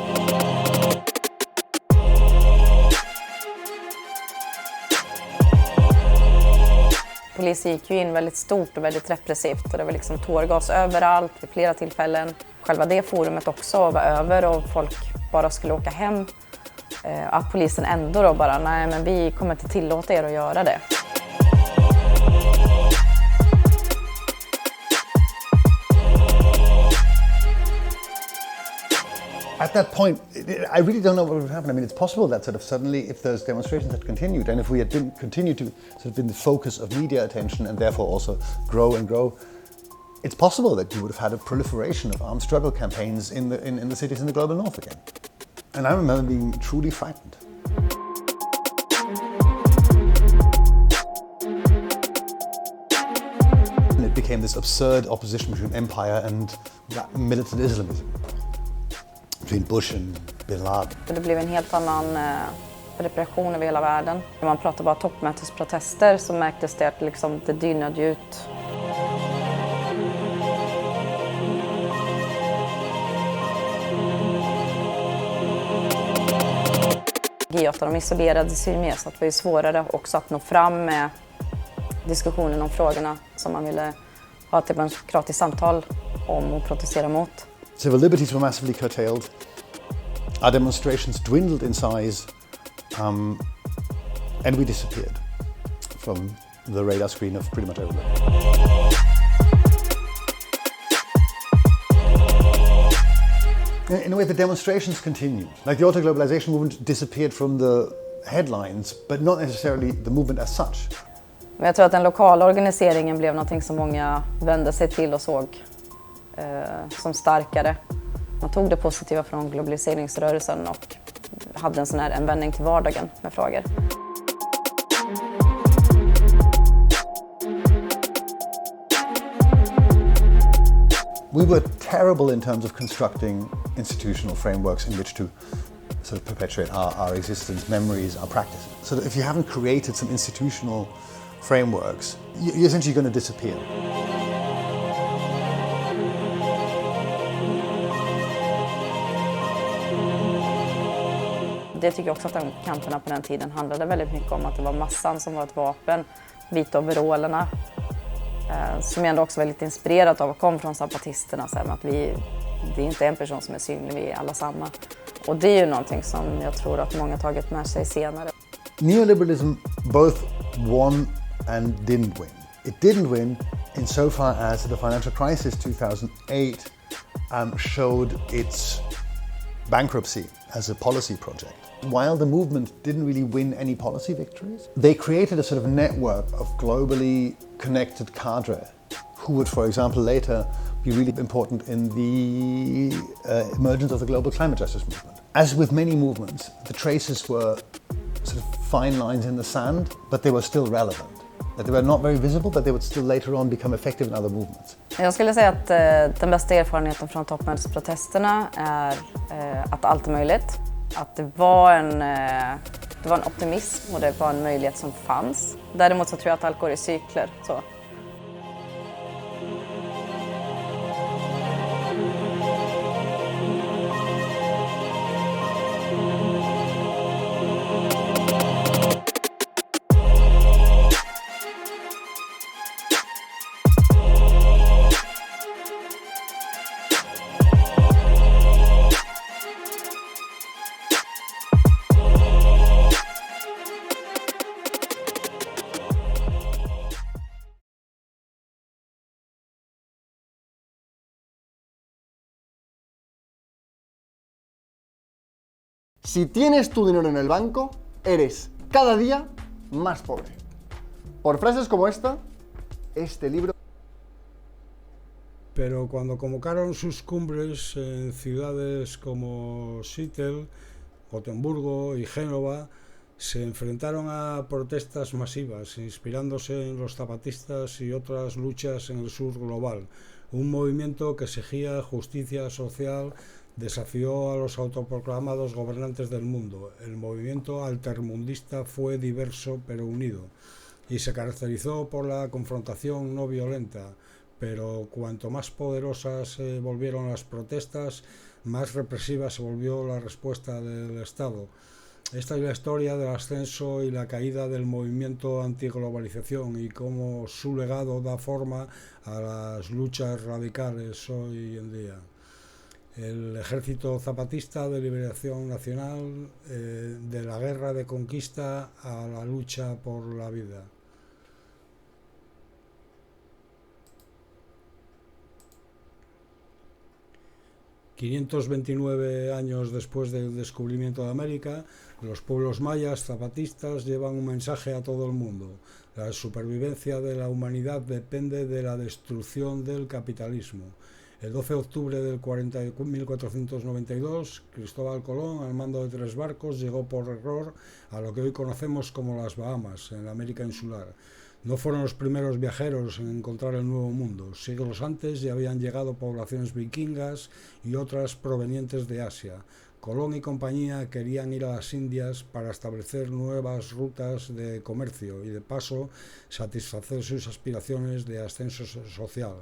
Polisen gick ju in väldigt stort och väldigt repressivt och det var liksom tårgas överallt vid flera tillfällen. Själva det forumet också var över och folk bara skulle åka hem. Att polisen ändå då bara, nej men vi kommer inte tillåta er att göra det. At that point, I really don't know what would happen. I mean, it's possible that sort of suddenly, if those demonstrations had continued, and if we had continued to sort of been the focus of media attention and therefore also grow and grow, it's possible that you would have had a proliferation of armed struggle campaigns in the cities in the global north again. And I remember being truly frightened. And it became this absurd opposition between empire and militant Islamism. Between Bush and bin Laden. Det blev en helt annan repression över hela världen. När man pratar bara toppmötesprotester så märktes det att liksom det dynade ut. G8 de isolerade sig mer så att det var svårare också att nå fram med diskussionen om frågorna som man ville ha ett demokratiskt samtal om och protestera mot. Civil liberties were massively curtailed. Our demonstrations dwindled in size, and we disappeared from the radar screen of pretty much everybody. In a way, the demonstrations continued. Like the auto-globalization movement disappeared from the headlines, but not necessarily the movement as such. Men jag tror att den lokala organiseringen blev någonting som många vände sig till och såg som starkare. Man tog det positiva från globaliseringsrörelsen och hade en vändning till vardagen med frågor. We were terrible in terms of constructing institutional frameworks in which to sort of perpetuate our existence, memories, our practices. So that if you haven't created some institutional frameworks, you're essentially going to disappear. Det tycker jag också att de kamperna på den tiden handlade väldigt mycket om att det var massan som var ett vapen, vita overallerna, som jag ändå också var väldigt inspirerat av och kom från zapatisterna, så här, att det är inte en person som är synlig, vi är alla samma. Och det är ju någonting som jag tror att många tagit med sig senare. Neoliberalism both won and didn't win. It didn't win insofar as the financial crisis 2008 showed its bankruptcy as a policy project. While the movement didn't really win any policy victories, they created a sort of network of globally connected cadre who would, for example, later be really important in the emergence of the global climate justice movement. As with many movements, the traces were sort of fine lines in the sand, but they were still relevant. That they were not very visible, but they would still later on become effective in other movements. Jag skulle säga att den bästa erfarenheten från toppmötesprotesterna är att allt är möjligt. Att det var en optimism och det var en möjlighet som fanns. Däremot så tror jag att allt går i cykler. Så. Si tienes tu dinero en el banco, eres cada día más pobre. Por frases como esta, este libro... Pero cuando convocaron sus cumbres en ciudades como Seattle, Gotemburgo y Génova, se enfrentaron a protestas masivas, inspirándose en los zapatistas y otras luchas en el sur global. Un movimiento que exigía justicia social desafió a los autoproclamados gobernantes del mundo. El movimiento altermundista fue diverso pero unido y se caracterizó por la confrontación no violenta, pero cuanto más poderosas se volvieron las protestas, más represiva se volvió la respuesta del Estado. Esta es la historia del ascenso y la caída del movimiento antiglobalización y cómo su legado da forma a las luchas radicales hoy en día. El Ejército Zapatista de Liberación Nacional, de la guerra de conquista a la lucha por la vida. ...529 años después del descubrimiento de América, los pueblos mayas zapatistas llevan un mensaje a todo el mundo. La supervivencia de la humanidad depende de la destrucción del capitalismo. El 12 de octubre del 1492, Cristóbal Colón, al mando de 3 barcos, llegó por error a lo que hoy conocemos como las Bahamas, en la América insular. No fueron los primeros viajeros en encontrar el Nuevo Mundo. Siglos antes ya habían llegado poblaciones vikingas y otras provenientes de Asia. Colón y compañía querían ir a las Indias para establecer nuevas rutas de comercio y de paso satisfacer sus aspiraciones de ascenso social.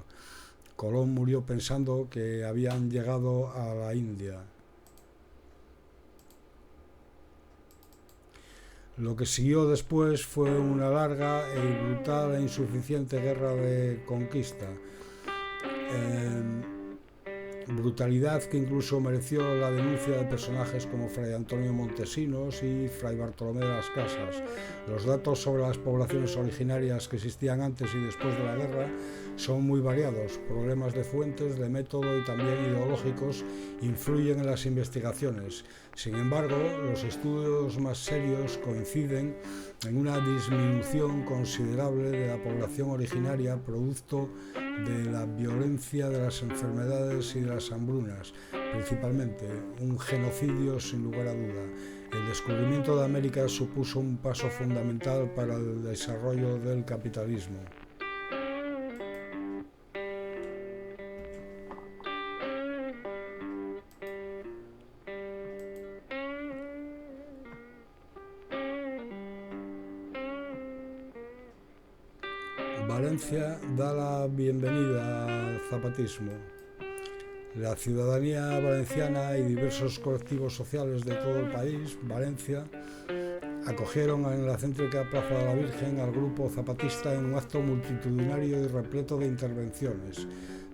Colón murió pensando que habían llegado a la India. Lo que siguió después fue una larga y brutal e insuficiente guerra de conquista. Brutalidad que incluso mereció la denuncia de personajes como Fray Antonio Montesinos y Fray Bartolomé de las Casas. Los datos sobre las poblaciones originarias que existían antes y después de la guerra son muy variados. Problemas de fuentes, de método y también ideológicos influyen en las investigaciones. Sin embargo, los estudios más serios coinciden en una disminución considerable de la población originaria producto de la violencia de las enfermedades y de las hambrunas, principalmente un genocidio sin lugar a duda. El descubrimiento de América supuso un paso fundamental para el desarrollo del capitalismo. Valencia da la bienvenida al zapatismo. La ciudadanía valenciana y diversos colectivos sociales de todo el país, Valencia, acogieron en la céntrica Plaza de la Virgen al grupo zapatista en un acto multitudinario y repleto de intervenciones.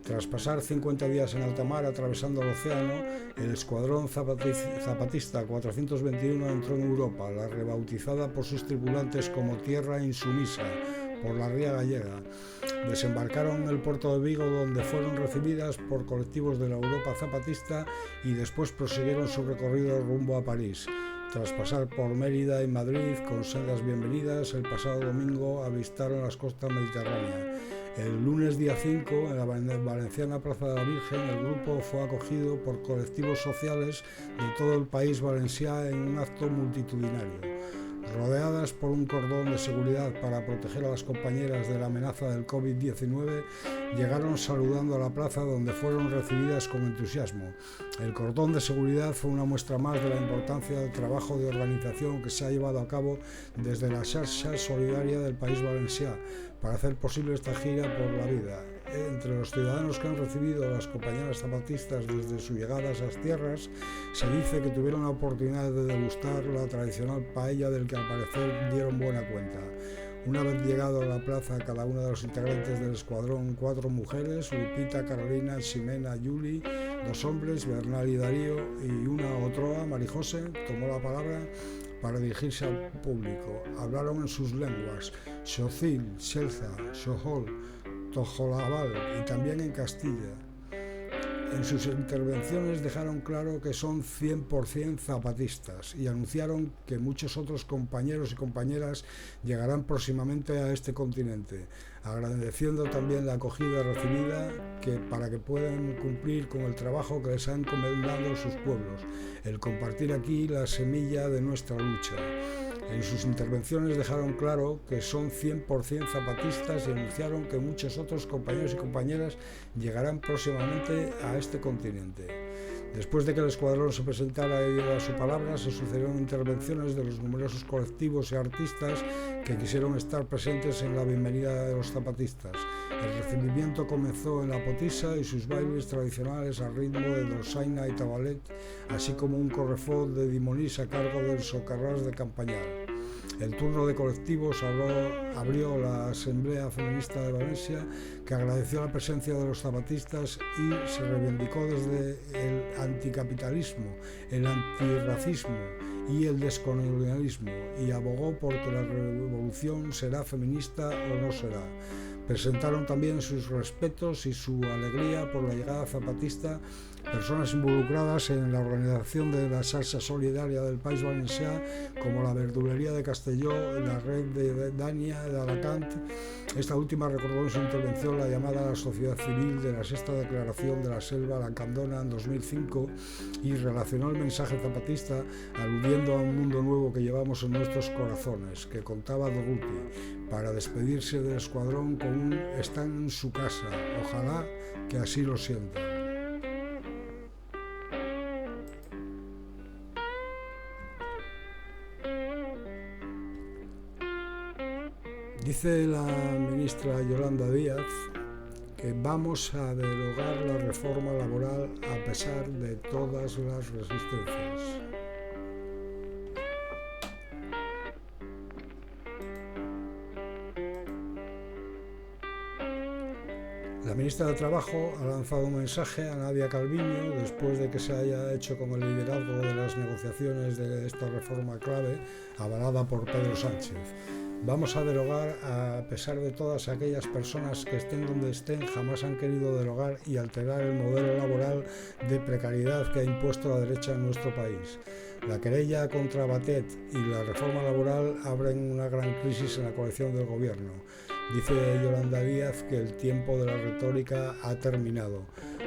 Tras pasar 50 días en alta mar atravesando el océano, el escuadrón zapatista 421 entró en Europa, la rebautizada por sus tripulantes como Tierra Insumisa, por la Ría Gallega. Desembarcaron en el puerto de Vigo, donde fueron recibidas por colectivos de la Europa zapatista y después prosiguieron su recorrido rumbo a París. Tras pasar por Mérida y Madrid con sendas bienvenidas, el pasado domingo avistaron las costas mediterráneas. El lunes día 5, en la valenciana Plaza de la Virgen, el grupo fue acogido por colectivos sociales de todo el país valenciano en un acto multitudinario. Rodeadas por un cordón de seguridad para proteger a las compañeras de la amenaza del COVID-19, llegaron saludando a la plaza, donde fueron recibidas con entusiasmo. El cordón de seguridad fue una muestra más de la importancia del trabajo de organización que se ha llevado a cabo desde la Xarxa Solidaria del País Valencià para hacer posible esta gira por la vida. Entre los ciudadanos que han recibido a las compañeras zapatistas desde su llegada a esas tierras, se dice que tuvieron la oportunidad de degustar la tradicional paella, del que al parecer dieron buena cuenta. Una vez llegado a la plaza, cada una de los integrantes del escuadrón, 4 mujeres, Lupita, Carolina, Ximena, Yuli, 2 hombres, Bernal y Darío, y una Otroa, Marijose, tomó la palabra para dirigirse al público. Hablaron en sus lenguas, Xocil, Xelza, Xohol, Tojolabal y también en Castilla. En sus intervenciones dejaron claro que son 100% zapatistas y anunciaron que muchos otros compañeros y compañeras llegarán próximamente a este continente, agradeciendo también la acogida recibida para que puedan cumplir con el trabajo que les han encomendado sus pueblos, el compartir aquí la semilla de nuestra lucha. En sus intervenciones dejaron claro que son 100% zapatistas y anunciaron que muchos otros compañeros y compañeras llegarán próximamente a este continente. Después de que el escuadrón se presentara y diera su palabra, se sucedieron intervenciones de los numerosos colectivos y artistas que quisieron estar presentes en la bienvenida de los zapatistas. El recibimiento comenzó en la potisa y sus bailes tradicionales al ritmo de dolçaina y tabalet, así como un correfort de Dimonís a cargo del Socarrás de Campañal. El turno de colectivos abrió la Asamblea Feminista de Valencia, que agradeció la presencia de los zapatistas y se reivindicó desde el anticapitalismo, el antirracismo y el descolonialismo, y abogó por que la revolución será feminista o no será. Presentaron también sus respetos y su alegría por la llegada zapatista, personas involucradas en la organización de la Salsa Solidaria del País Valencià, como la Verdulería de Castelló, la Red de Dania de Alacant. Esta última recordó en su intervención la llamada a la sociedad civil de la Sexta Declaración de la Selva Lacandona en 2005 y relacionó el mensaje zapatista aludiendo a un mundo nuevo que llevamos en nuestros corazones, que contaba Durruti, para despedirse del escuadrón con un "están en su casa, ojalá que así lo sientan". Dice la ministra Yolanda Díaz que vamos a derogar la reforma laboral a pesar de todas las resistencias. La ministra de Trabajo ha lanzado un mensaje a Nadia Calviño después de que se haya hecho con el liderazgo de las negociaciones de esta reforma clave, avalada por Pedro Sánchez. Vamos a derogar a pesar de todas aquellas personas que estén donde estén, jamás han querido derogar y alterar el modelo laboral de precariedad que ha impuesto la derecha en nuestro país. La querella contra Batet y la reforma laboral abren una gran crisis en la coalición del gobierno. Dice Yolanda Díaz que el tiempo de la retórica ha terminado.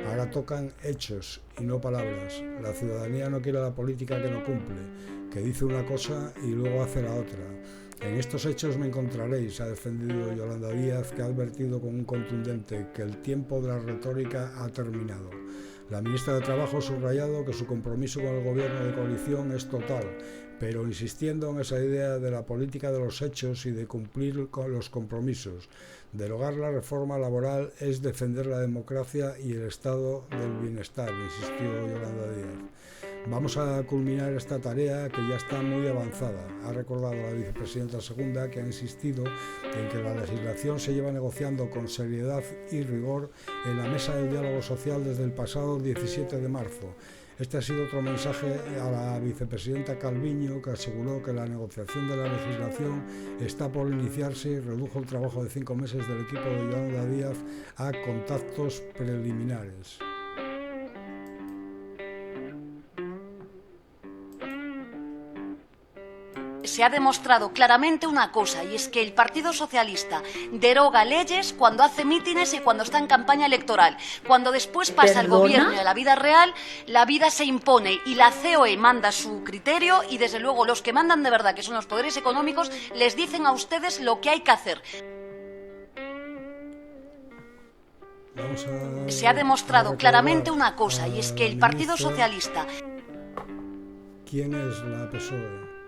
Ahora tocan hechos y no palabras. La ciudadanía no quiere la política que no cumple, que dice una cosa y luego hace la otra. En estos hechos me encontraréis, ha defendido Yolanda Díaz, que ha advertido con un contundente que el tiempo de la retórica ha terminado. La ministra de Trabajo ha subrayado que su compromiso con el gobierno de coalición es total, pero insistiendo en esa idea de la política de los hechos y de cumplir con los compromisos. Derogar la reforma laboral es defender la democracia y el estado del bienestar, insistió Yolanda Díaz. Vamos a culminar esta tarea que ya está muy avanzada, ha recordado la vicepresidenta segunda, que ha insistido en que la legislación se lleva negociando con seriedad y rigor en la mesa del diálogo social desde el pasado 17 de marzo. Este ha sido otro mensaje a la vicepresidenta Calviño, que aseguró que la negociación de la legislación está por iniciarse y redujo el trabajo de 5 meses del equipo de Yolanda Díaz a contactos preliminares. Se ha demostrado claramente una cosa, y es que el Partido Socialista deroga leyes cuando hace mítines y cuando está en campaña electoral. Cuando después pasa al gobierno y a la vida real, la vida se impone y la COE manda su criterio y desde luego los que mandan de verdad, que son los poderes económicos, les dicen a ustedes lo que hay que hacer. Se ha demostrado claramente una cosa, y es que el Partido Socialista... ¿Quién es la PSOE?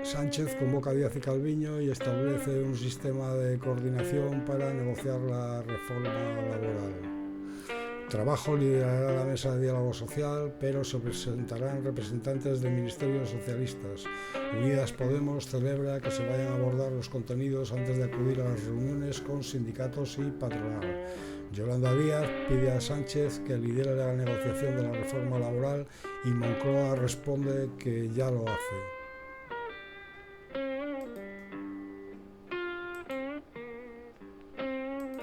Sánchez convoca a Díaz y Calviño y establece un sistema de coordinación para negociar la reforma laboral. Trabajo liderará la mesa de diálogo social, pero se presentarán representantes de ministerios socialistas. Unidas Podemos celebra que se vayan a abordar los contenidos antes de acudir a las reuniones con sindicatos y patronal. Yolanda Díaz pide a Sánchez que lidere la negociación de la reforma laboral y Moncloa responde que ya lo hace.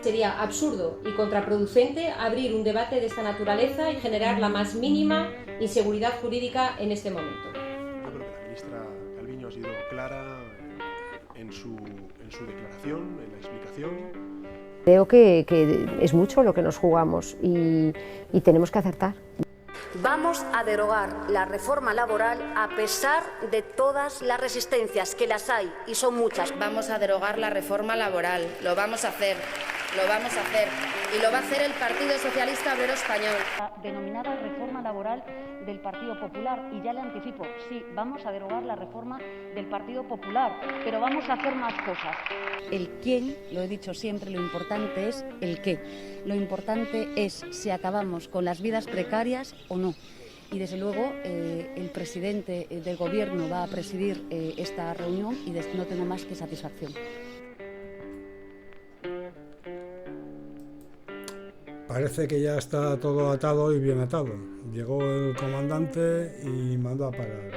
Sería absurdo y contraproducente abrir un debate de esta naturaleza y generar la más mínima inseguridad jurídica en este momento. Yo creo que la ministra Calviño ha sido clara en su declaración, en la explicación. Creo que es mucho lo que nos jugamos y tenemos que acertar. Vamos a derogar la reforma laboral a pesar de todas las resistencias, que las hay y son muchas. Vamos a derogar la reforma laboral, lo vamos a hacer. Lo vamos a hacer y lo va a hacer el Partido Socialista Obrero Español. La denominada reforma laboral del Partido Popular, y ya le anticipo, sí, vamos a derogar la reforma del Partido Popular, pero vamos a hacer más cosas. El quién, lo he dicho siempre, lo importante es el qué. Lo importante es si acabamos con las vidas precarias o no. Y desde luego el presidente del Gobierno va a presidir esta reunión y no tengo más que satisfacción. Parece que ya está todo atado y bien atado. Llegó el comandante y mandó a parar.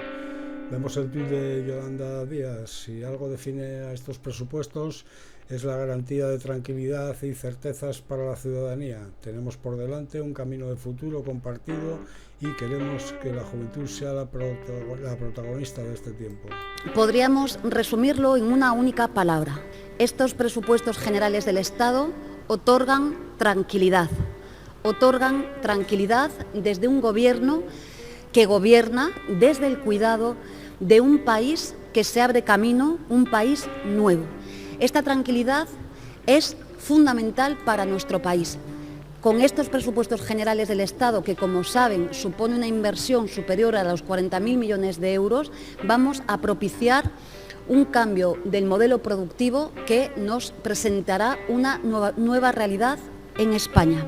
Vemos el tuit de Yolanda Díaz. Si algo define a estos presupuestos es la garantía de tranquilidad y certezas para la ciudadanía. Tenemos por delante un camino de futuro compartido y queremos que la juventud sea la protagonista de este tiempo. Podríamos resumirlo en una única palabra. Estos presupuestos generales del Estado otorgan tranquilidad desde un gobierno que gobierna desde el cuidado de un país que se abre camino, un país nuevo. Esta tranquilidad es fundamental para nuestro país. Con estos presupuestos generales del Estado, que como saben supone una inversión superior a los 40.000 millones de euros, vamos a propiciar un cambio del modelo productivo que nos presentará una nueva realidad en España.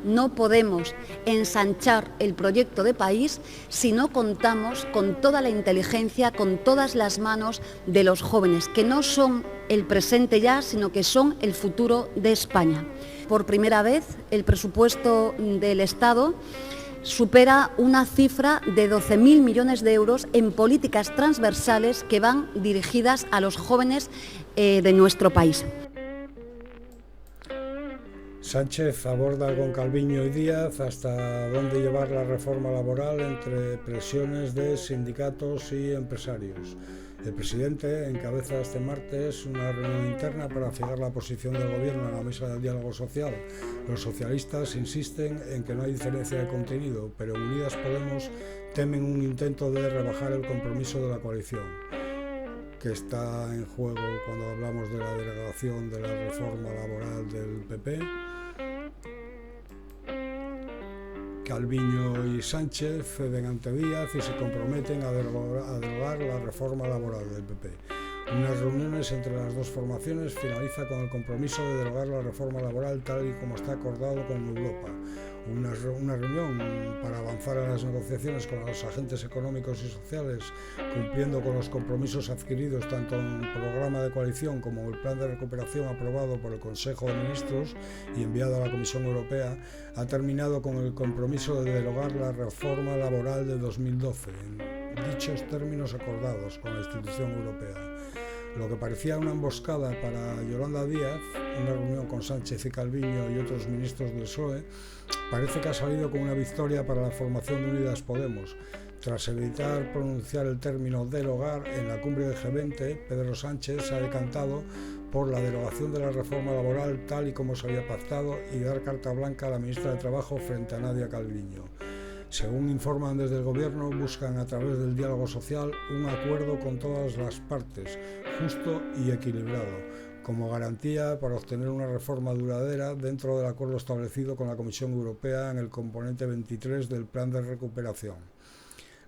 No podemos ensanchar el proyecto de país si no contamos con toda la inteligencia, con todas las manos de los jóvenes, que no son el presente ya, sino que son el futuro de España. Por primera vez, el presupuesto del Estado supera una cifra de 12.000 millones de euros en políticas transversales que van dirigidas a los jóvenes de nuestro país. Sánchez aborda con Calviño y Díaz hasta dónde llevar la reforma laboral entre presiones de sindicatos y empresarios. El presidente encabeza este martes una reunión interna para fijar la posición del Gobierno en la mesa del diálogo social. Los socialistas insisten en que no hay diferencia de contenido, pero en Unidas Podemos temen un intento de rebajar el compromiso de la coalición, que está en juego cuando hablamos de la derogación de la reforma laboral del PP. Calviño y Sánchez ceden ante Díaz y se comprometen a derogar la reforma laboral del PP. Unas reuniones entre las dos formaciones finaliza con el compromiso de derogar la reforma laboral tal y como está acordado con Europa. Una reunión para avanzar en las negociaciones con los agentes económicos y sociales, cumpliendo con los compromisos adquiridos tanto en el programa de coalición como en el plan de recuperación aprobado por el Consejo de Ministros y enviado a la Comisión Europea, ha terminado con el compromiso de derogar la reforma laboral de 2012, en dichos términos acordados con la institución europea. Lo que parecía una emboscada para Yolanda Díaz, una reunión con Sánchez y Calviño y otros ministros del PSOE, parece que ha salido con una victoria para la formación de Unidas Podemos. Tras evitar pronunciar el término derogar en la cumbre del G20, Pedro Sánchez se ha decantado por la derogación de la reforma laboral tal y como se había pactado y dar carta blanca a la ministra de Trabajo frente a Nadia Calviño. Según informan desde el Gobierno, buscan a través del diálogo social un acuerdo con todas las partes, justo y equilibrado, como garantía para obtener una reforma duradera dentro del acuerdo establecido con la Comisión Europea en el componente 23 del plan de recuperación.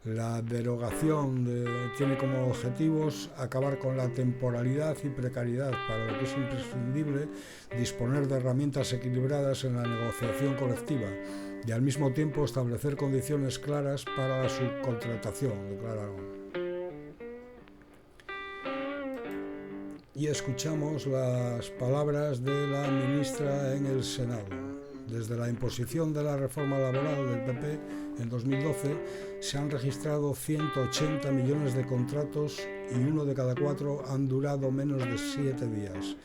La derogación tiene como objetivos acabar con la temporalidad y precariedad, para lo que es imprescindible disponer de herramientas equilibradas en la negociación colectiva y al mismo tiempo establecer condiciones claras para la subcontratación, declararon. Y escuchamos las palabras de la ministra en el Senado. Desde la imposición de la reforma laboral del PP en 2012 se han registrado 180 millones de contratos y 1 de cada 4 han durado menos de 7 días.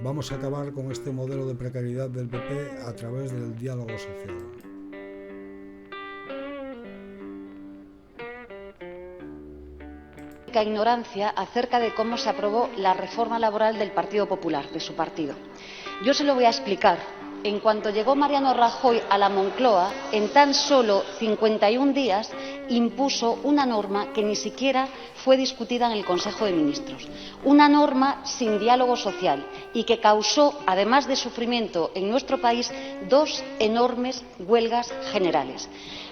Vamos a acabar con este modelo de precariedad del PP a través del diálogo social. Ignorancia acerca de cómo se aprobó la reforma laboral del Partido Popular, de su partido. Yo se lo voy a explicar. En cuanto llegó Mariano Rajoy a la Moncloa, en tan solo 51 días impuso una norma que ni siquiera fue discutida en el Consejo de Ministros. Una norma sin diálogo social y que causó, además de sufrimiento en nuestro país, 2 enormes huelgas generales.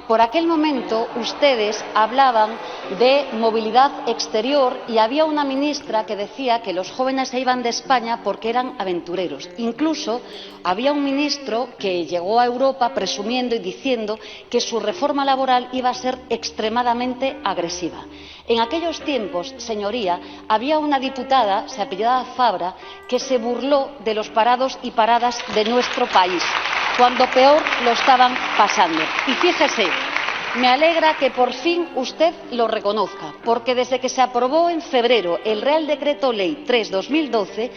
Por aquel momento ustedes hablaban de movilidad exterior y había una ministra que decía que los jóvenes se iban de España porque eran aventureros. Incluso había un ministro que llegó a Europa presumiendo y diciendo que su reforma laboral iba a ser extremadamente agresiva. En aquellos tiempos, señoría, había una diputada, se apellidaba Fabra, que se burló de los parados y paradas de nuestro país, cuando peor lo estaban pasando. Y fíjese, me alegra que por fin usted lo reconozca, porque desde que se aprobó en febrero el Real Decreto Ley 3/2012,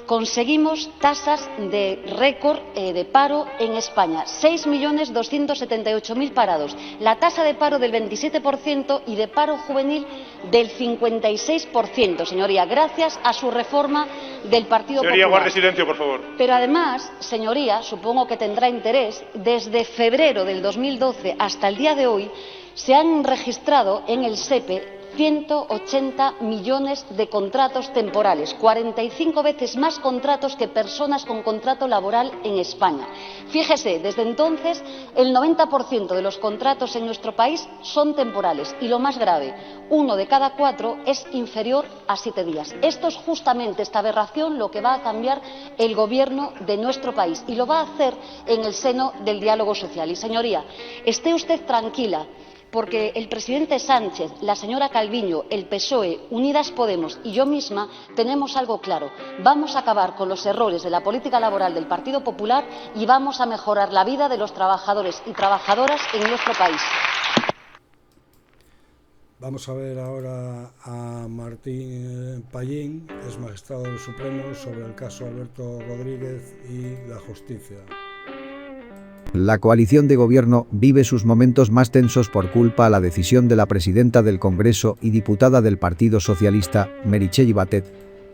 conseguimos tasas de récord de paro en España, 6.278.000 parados, la tasa de paro del 27% y de paro juvenil del 56%, señoría, gracias a su reforma del Partido Popular. Señoría, guarde silencio, por favor. Pero además, señoría, supongo que tendrá interés, desde febrero del 2012 hasta el día de hoy se han registrado en el SEPE 180 millones de contratos temporales, 45 veces más contratos que personas con contrato laboral en España. Fíjese, desde entonces el 90% de los contratos en nuestro país son temporales y lo más grave, 1 de cada 4 es inferior a 7 días. Esto es justamente esta aberración lo que va a cambiar el Gobierno de nuestro país y lo va a hacer en el seno del diálogo social. Y señoría, esté usted tranquila, porque el presidente Sánchez, la señora Calviño, el PSOE, Unidas Podemos y yo misma tenemos algo claro. Vamos a acabar con los errores de la política laboral del Partido Popular y vamos a mejorar la vida de los trabajadores y trabajadoras en nuestro país. Vamos a ver ahora a Martín Pallín, ex magistrado del Supremo, sobre el caso Alberto Rodríguez y la justicia. La coalición de gobierno vive sus momentos más tensos por culpa a la decisión de la presidenta del Congreso y diputada del Partido Socialista, Meritxell Batet.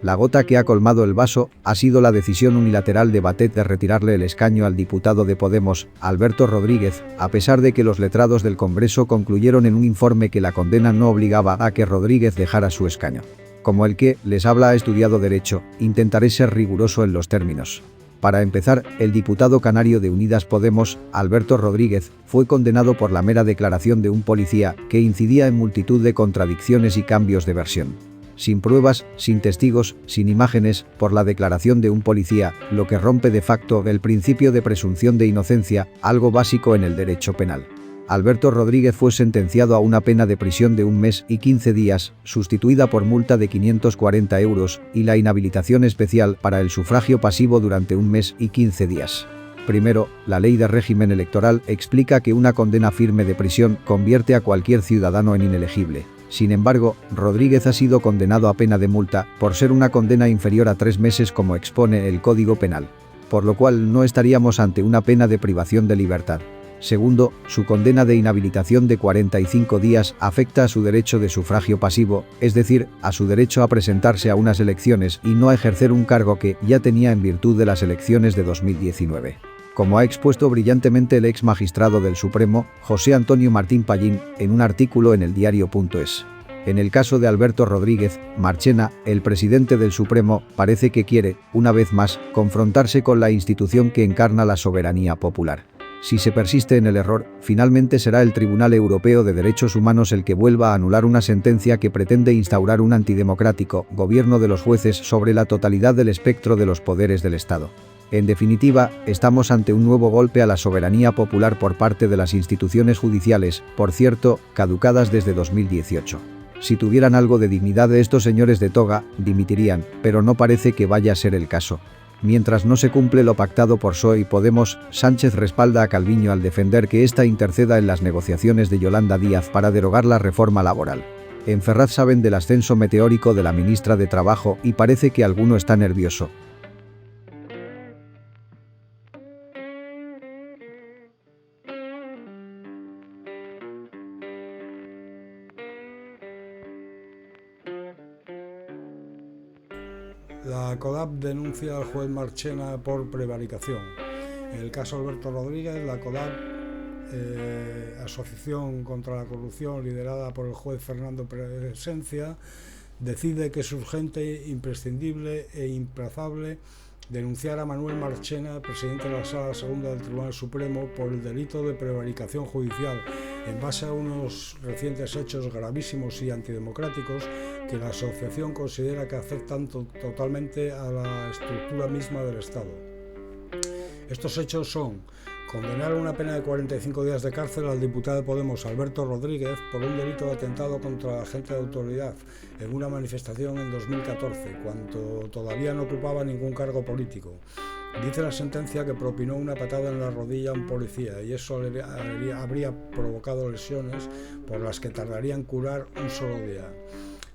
La gota que ha colmado el vaso ha sido la decisión unilateral de Batet de retirarle el escaño al diputado de Podemos, Alberto Rodríguez, a pesar de que los letrados del Congreso concluyeron en un informe que la condena no obligaba a que Rodríguez dejara su escaño. Como el que les habla ha estudiado Derecho, intentaré ser riguroso en los términos. Para empezar, el diputado canario de Unidas Podemos, Alberto Rodríguez, fue condenado por la mera declaración de un policía que incidía en multitud de contradicciones y cambios de versión. Sin pruebas, sin testigos, sin imágenes, por la declaración de un policía, lo que rompe de facto el principio de presunción de inocencia, algo básico en el derecho penal. Alberto Rodríguez fue sentenciado a una pena de prisión de 1 mes y 15 días, sustituida por multa de 540 euros, y la inhabilitación especial para el sufragio pasivo durante 1 mes y 15 días. Primero, la ley de régimen electoral explica que una condena firme de prisión convierte a cualquier ciudadano en inelegible. Sin embargo, Rodríguez ha sido condenado a pena de multa por ser una condena inferior a 3 meses como expone el Código Penal, por lo cual no estaríamos ante una pena de privación de libertad. Segundo, su condena de inhabilitación de 45 días afecta a su derecho de sufragio pasivo, es decir, a su derecho a presentarse a unas elecciones y no a ejercer un cargo que ya tenía en virtud de las elecciones de 2019. Como ha expuesto brillantemente el ex magistrado del Supremo, José Antonio Martín Pallín, en un artículo en el diario.es. En el caso de Alberto Rodríguez, Marchena, el presidente del Supremo, parece que quiere, una vez más, confrontarse con la institución que encarna la soberanía popular. Si se persiste en el error, finalmente será el Tribunal Europeo de Derechos Humanos el que vuelva a anular una sentencia que pretende instaurar un antidemocrático gobierno de los jueces sobre la totalidad del espectro de los poderes del Estado. En definitiva, estamos ante un nuevo golpe a la soberanía popular por parte de las instituciones judiciales, por cierto, caducadas desde 2018. Si tuvieran algo de dignidad estos señores de toga, dimitirían, pero no parece que vaya a ser el caso. Mientras no se cumple lo pactado por PSOE y Podemos, Sánchez respalda a Calviño al defender que ésta interceda en las negociaciones de Yolanda Díaz para derogar la reforma laboral. En Ferraz saben del ascenso meteórico de la ministra de Trabajo y parece que alguno está nervioso. La CODAP denuncia al juez Marchena por prevaricación. En el caso Alberto Rodríguez, la CODAP, Asociación contra la Corrupción, liderada por el juez Fernando Presencia, decide que es urgente, imprescindible e implazable denunciar a Manuel Marchena, presidente de la Sala Segunda del Tribunal Supremo, por el delito de prevaricación judicial, en base a unos recientes hechos gravísimos y antidemocráticos que la asociación considera que afectan totalmente a la estructura misma del Estado. Estos hechos son: condenar a una pena de 45 días de cárcel al diputado de Podemos Alberto Rodríguez por un delito de atentado contra la agente de autoridad en una manifestación en 2014, cuando todavía no ocupaba ningún cargo político. Dice la sentencia que propinó una patada en la rodilla a un policía y eso habría provocado lesiones por las que tardaría en curar un solo día.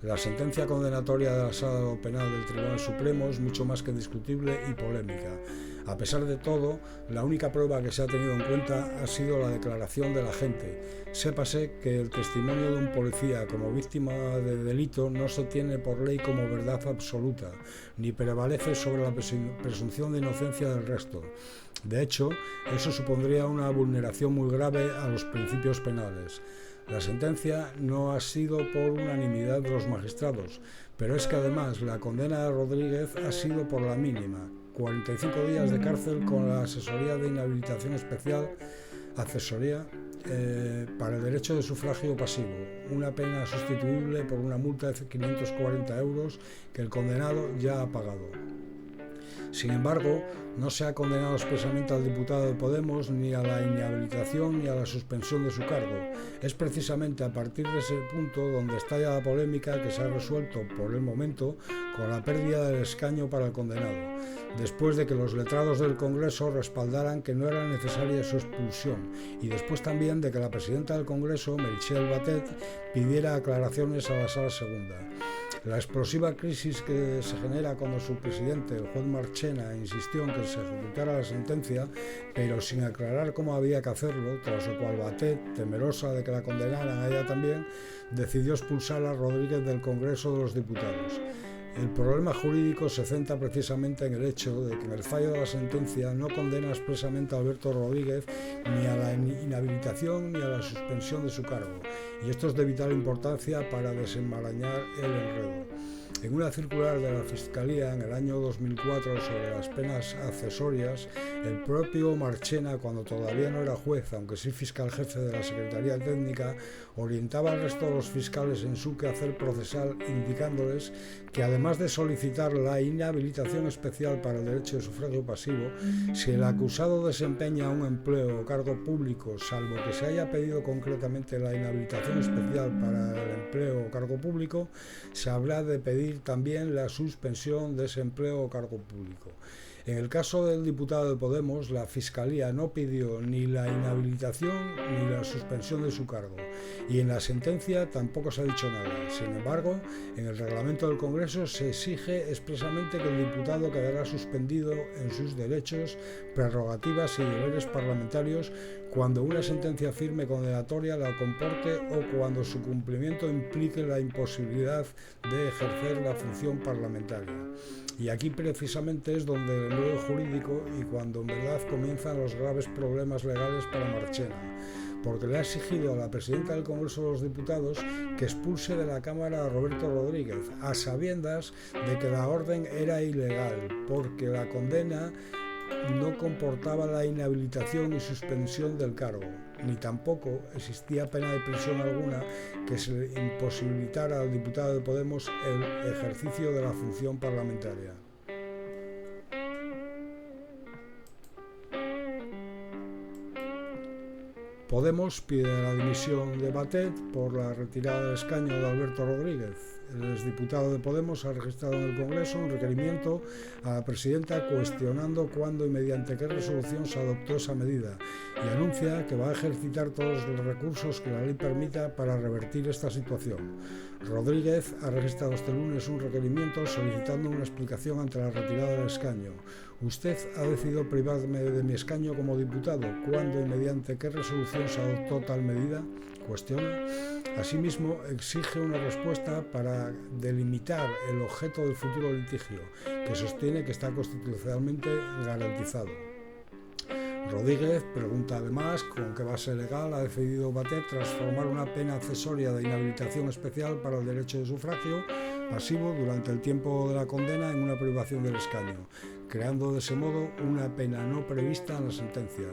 La sentencia condenatoria de la Sala Penal del Tribunal Supremo es mucho más que discutible y polémica. A pesar de todo, la única prueba que se ha tenido en cuenta ha sido la declaración del agente. Sépase que el testimonio de un policía como víctima de delito no se tiene por ley como verdad absoluta, ni prevalece sobre la presunción de inocencia del resto. De hecho, eso supondría una vulneración muy grave a los principios penales. La sentencia no ha sido por unanimidad de los magistrados, pero es que además la condena de Rodríguez ha sido por la mínima: 45 días de cárcel con la asesoría de inhabilitación especial, para el derecho de sufragio pasivo, una pena sustituible por una multa de 540 euros que el condenado ya ha pagado. Sin embargo, no se ha condenado expresamente al diputado de Podemos ni a la inhabilitación ni a la suspensión de su cargo. Es precisamente a partir de ese punto donde estalla la polémica, que se ha resuelto por el momento con la pérdida del escaño para el condenado, después de que los letrados del Congreso respaldaran que no era necesaria su expulsión, y después también de que la presidenta del Congreso, Meritxell Batet, pidiera aclaraciones a la Sala Segunda. La explosiva crisis que se genera cuando su presidente, el juez Marchena, insistió en que se ejecutara la sentencia, pero sin aclarar cómo había que hacerlo, tras lo cual Batet, temerosa de que la condenaran a ella también, decidió expulsar a Rodríguez del Congreso de los Diputados. El problema jurídico se centra precisamente en el hecho de que en el fallo de la sentencia no condena expresamente a Alberto Rodríguez ni a la inhabilitación ni a la suspensión de su cargo, y esto es de vital importancia para desenmarañar el enredo. En una circular de la Fiscalía en el año 2004 sobre las penas accesorias, el propio Marchena, cuando todavía no era juez, aunque sí fiscal jefe de la Secretaría Técnica, orientaba al resto de los fiscales en su quehacer procesal, indicándoles que además de solicitar la inhabilitación especial para el derecho de sufragio pasivo, si el acusado desempeña un empleo o cargo público, salvo que se haya pedido concretamente la inhabilitación especial para el empleo o cargo público, se habrá de pedir también la suspensión de ese empleo o cargo público. En el caso del diputado de Podemos, la Fiscalía no pidió ni la inhabilitación ni la suspensión de su cargo, y en la sentencia tampoco se ha dicho nada. Sin embargo, en el reglamento del Congreso se exige expresamente que el diputado quedará suspendido en sus derechos, prerrogativas y deberes parlamentarios cuando una sentencia firme condenatoria la comporte o cuando su cumplimiento implique la imposibilidad de ejercer la función parlamentaria. Y aquí precisamente es donde el enredo jurídico y cuando en verdad comienzan los graves problemas legales para Marchena, porque le ha exigido a la presidenta del Congreso de los Diputados que expulse de la Cámara a Roberto Rodríguez, a sabiendas de que la orden era ilegal, porque la condena no comportaba la inhabilitación y suspensión del cargo, ni tampoco existía pena de prisión alguna que se le imposibilitara al diputado de Podemos el ejercicio de la función parlamentaria. Podemos pide la dimisión de Batet por la retirada del escaño de Alberto Rodríguez. El exdiputado de Podemos ha registrado en el Congreso un requerimiento a la presidenta cuestionando cuándo y mediante qué resolución se adoptó esa medida, y anuncia que va a ejercitar todos los recursos que la ley permita para revertir esta situación. Rodríguez ha registrado este lunes un requerimiento solicitando una explicación ante la retirada del escaño. Usted ha decidido privarme de mi escaño como diputado. ¿Cuándo y mediante qué resolución se adoptó tal medida?, cuestiona. Asimismo, exige una respuesta para delimitar el objeto del futuro litigio, que sostiene que está constitucionalmente garantizado. Rodríguez pregunta además con qué base legal ha decidido Batet transformar una pena accesoria de inhabilitación especial para el derecho de sufragio pasivo durante el tiempo de la condena en una privación del escaño, creando de ese modo una pena no prevista en la sentencia.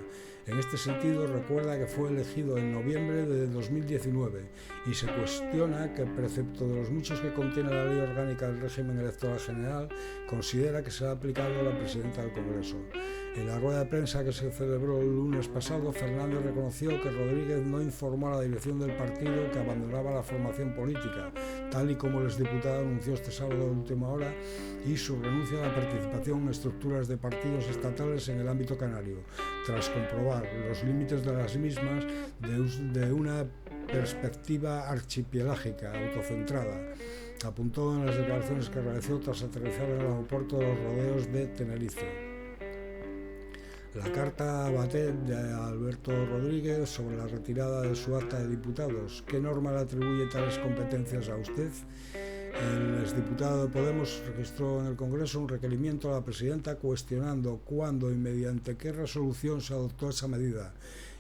En este sentido, recuerda que fue elegido en noviembre de 2019 y se cuestiona que el precepto de los muchos que contiene la Ley Orgánica del Régimen Electoral General considera que será aplicado a la presidenta del Congreso. En la rueda de prensa que se celebró el lunes pasado, Fernández reconoció que Rodríguez no informó a la dirección del partido que abandonaba la formación política, tal y como el exdiputado anunció este sábado de última hora, y su renuncia a la participación en estructuras de partidos estatales en el ámbito canario, tras comprobar los límites de las mismas de una perspectiva archipelágica, autocentrada, apuntó en las declaraciones que realizó tras aterrizar en el aeropuerto de Los Rodeos de Tenerife. La carta a Batet de Alberto Rodríguez sobre la retirada de su acta de diputados. ¿Qué norma le atribuye tales competencias a usted? El exdiputado de Podemos registró en el Congreso un requerimiento a la presidenta cuestionando cuándo y mediante qué resolución se adoptó esa medida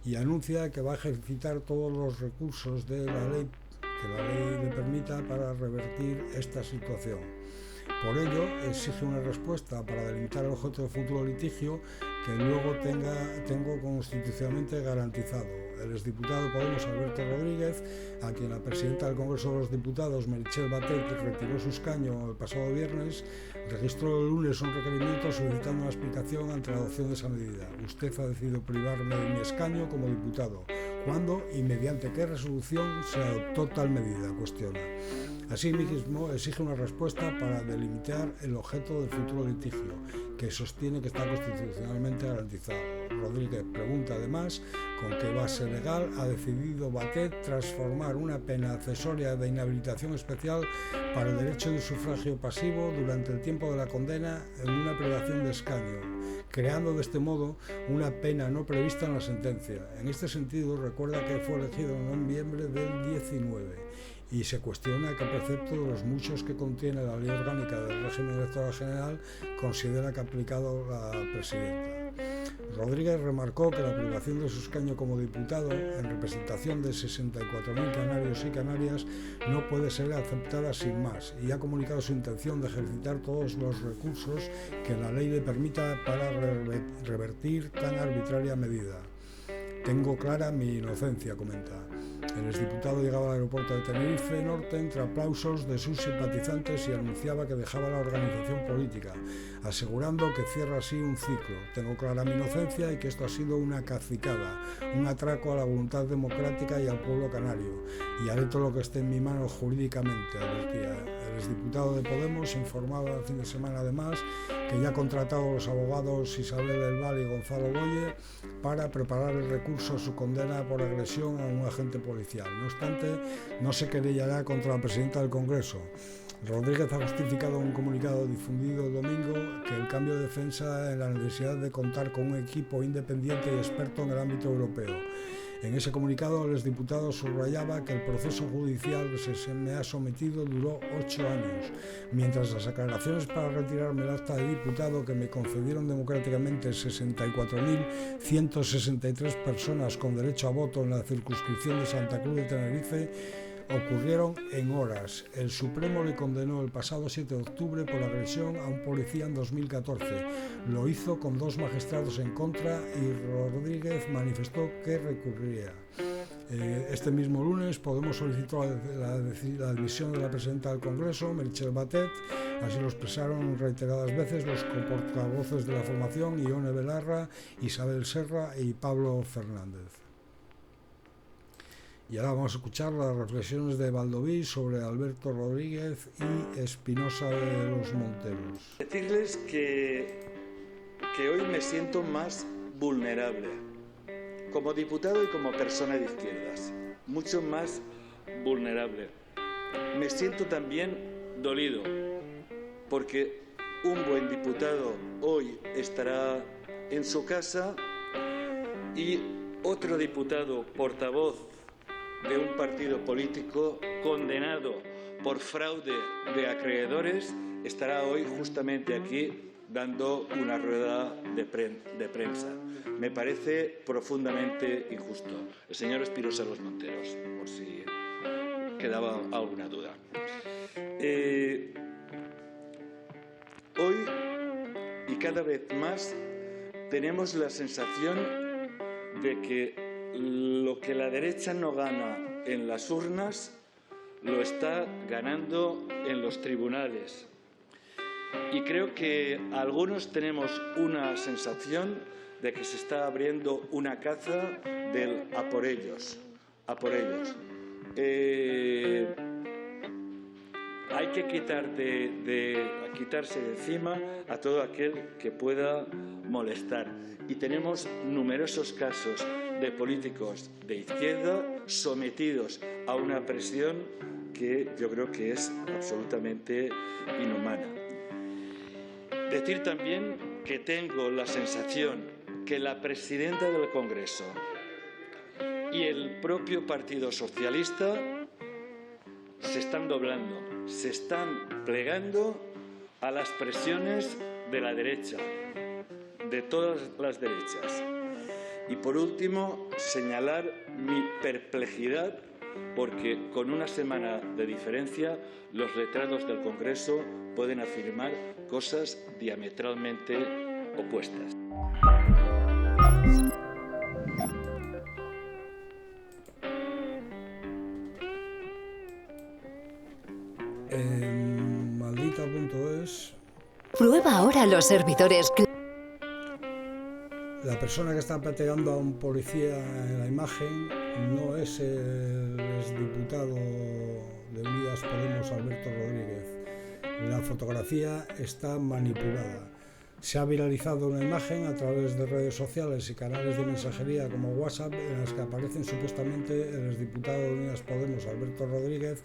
y anuncia que va a ejercitar todos los recursos de la ley que la ley le permita para revertir esta situación. Por ello, exige una respuesta para delimitar el objeto de futuro litigio que luego tengo constitucionalmente garantizado. El exdiputado de Podemos, Alberto Rodríguez, a quien la presidenta del Congreso de los Diputados, Meritxell Batet, retiró su escaño el pasado viernes, registró el lunes un requerimiento solicitando una explicación ante la adopción de esa medida. Usted ha decidido privarme de mi escaño como diputado. ¿Cuándo y mediante qué resolución se adoptó tal medida?, cuestiona. Asimismo, exige una respuesta para delimitar el objeto del futuro litigio, que sostiene que está constitucionalmente garantizado. Rodríguez pregunta además con qué base legal ha decidido Batet transformar una pena accesoria de inhabilitación especial para el derecho de sufragio pasivo durante el tiempo de la condena en una privación de escaño, creando de este modo una pena no prevista en la sentencia. En este sentido, recuerda que fue elegido en noviembre del 19 y se cuestiona que el precepto de los muchos que contiene la Ley Orgánica del Régimen Electoral General considera que ha aplicado la presidenta. Rodríguez remarcó que la privación de su escaño como diputado en representación de 64.000 canarios y canarias no puede ser aceptada sin más y ha comunicado su intención de ejercitar todos los recursos que la ley le permita para revertir tan arbitraria medida. Tengo clara mi inocencia, comenta. El exdiputado llegaba al aeropuerto de Tenerife Norte entre aplausos de sus simpatizantes y anunciaba que dejaba la organización política, asegurando que cierra así un ciclo. Tengo clara mi inocencia y que esto ha sido una cacicada, un atraco a la voluntad democrática y al pueblo canario, y haré todo lo que esté en mi mano jurídicamente, advertía. El exdiputado de Podemos informaba el fin de semana además que ya ha contratado a los abogados Isabel del Val y Gonzalo Boye para preparar el recurso a su condena por agresión a un agente policial. No obstante, no se querellará contra la presidenta del Congreso. Rodríguez ha justificado en un comunicado difundido el domingo que el cambio de defensa en la necesidad de contar con un equipo independiente y experto en el ámbito europeo. En ese comunicado, el exdiputado subrayaba que el proceso judicial que se me ha sometido duró 8 años, mientras las aclaraciones para retirarme el acta de diputado que me concedieron democráticamente 64.163 personas con derecho a voto en la circunscripción de Santa Cruz de Tenerife ocurrieron en horas. El Supremo le condenó el pasado 7 de octubre por agresión a un policía en 2014. Lo hizo con 2 magistrados en contra y Rodríguez manifestó que recurriría. Este mismo lunes Podemos solicitó la admisión de la presidenta del Congreso, Meritxell Batet. Así lo expresaron reiteradas veces los portavoces de la formación, Ione Belarra, Isabel Serra y Pablo Fernández. Y ahora vamos a escuchar las reflexiones de Baldoví sobre Alberto Rodríguez y Espinosa de los Monteros. Decirles que hoy me siento más vulnerable, como diputado y como persona de izquierdas, mucho más vulnerable. Me siento también dolido, porque un buen diputado hoy estará en su casa y otro diputado portavoz de un partido político condenado por fraude de acreedores estará hoy justamente aquí dando una rueda de prensa. Me parece profundamente injusto. El señor Espinosa Los Monteros, por si quedaba alguna duda. Hoy, y cada vez más, tenemos la sensación de que lo que la derecha no gana en las urnas lo está ganando en los tribunales. Y creo que algunos tenemos una sensación de que se está abriendo una caza del a por ellos. A por ellos. Hay que quitarse de encima a todo aquel que pueda molestar. Y tenemos numerosos casos de políticos de izquierda sometidos a una presión que yo creo que es absolutamente inhumana. Decir también que tengo la sensación que la presidenta del Congreso y el propio Partido Socialista se están doblando, se están plegando a las presiones de la derecha, de todas las derechas. Y por último, señalar mi perplejidad porque con una semana de diferencia los letrados del Congreso pueden afirmar cosas diametralmente opuestas. En maldita.es. Prueba ahora los servidores. La persona que está pateando a un policía en la imagen no es el exdiputado de Unidas Podemos, Alberto Rodríguez. La fotografía está manipulada. Se ha viralizado una imagen a través de redes sociales y canales de mensajería como WhatsApp en las que aparecen supuestamente el exdiputado de Unidas Podemos, Alberto Rodríguez,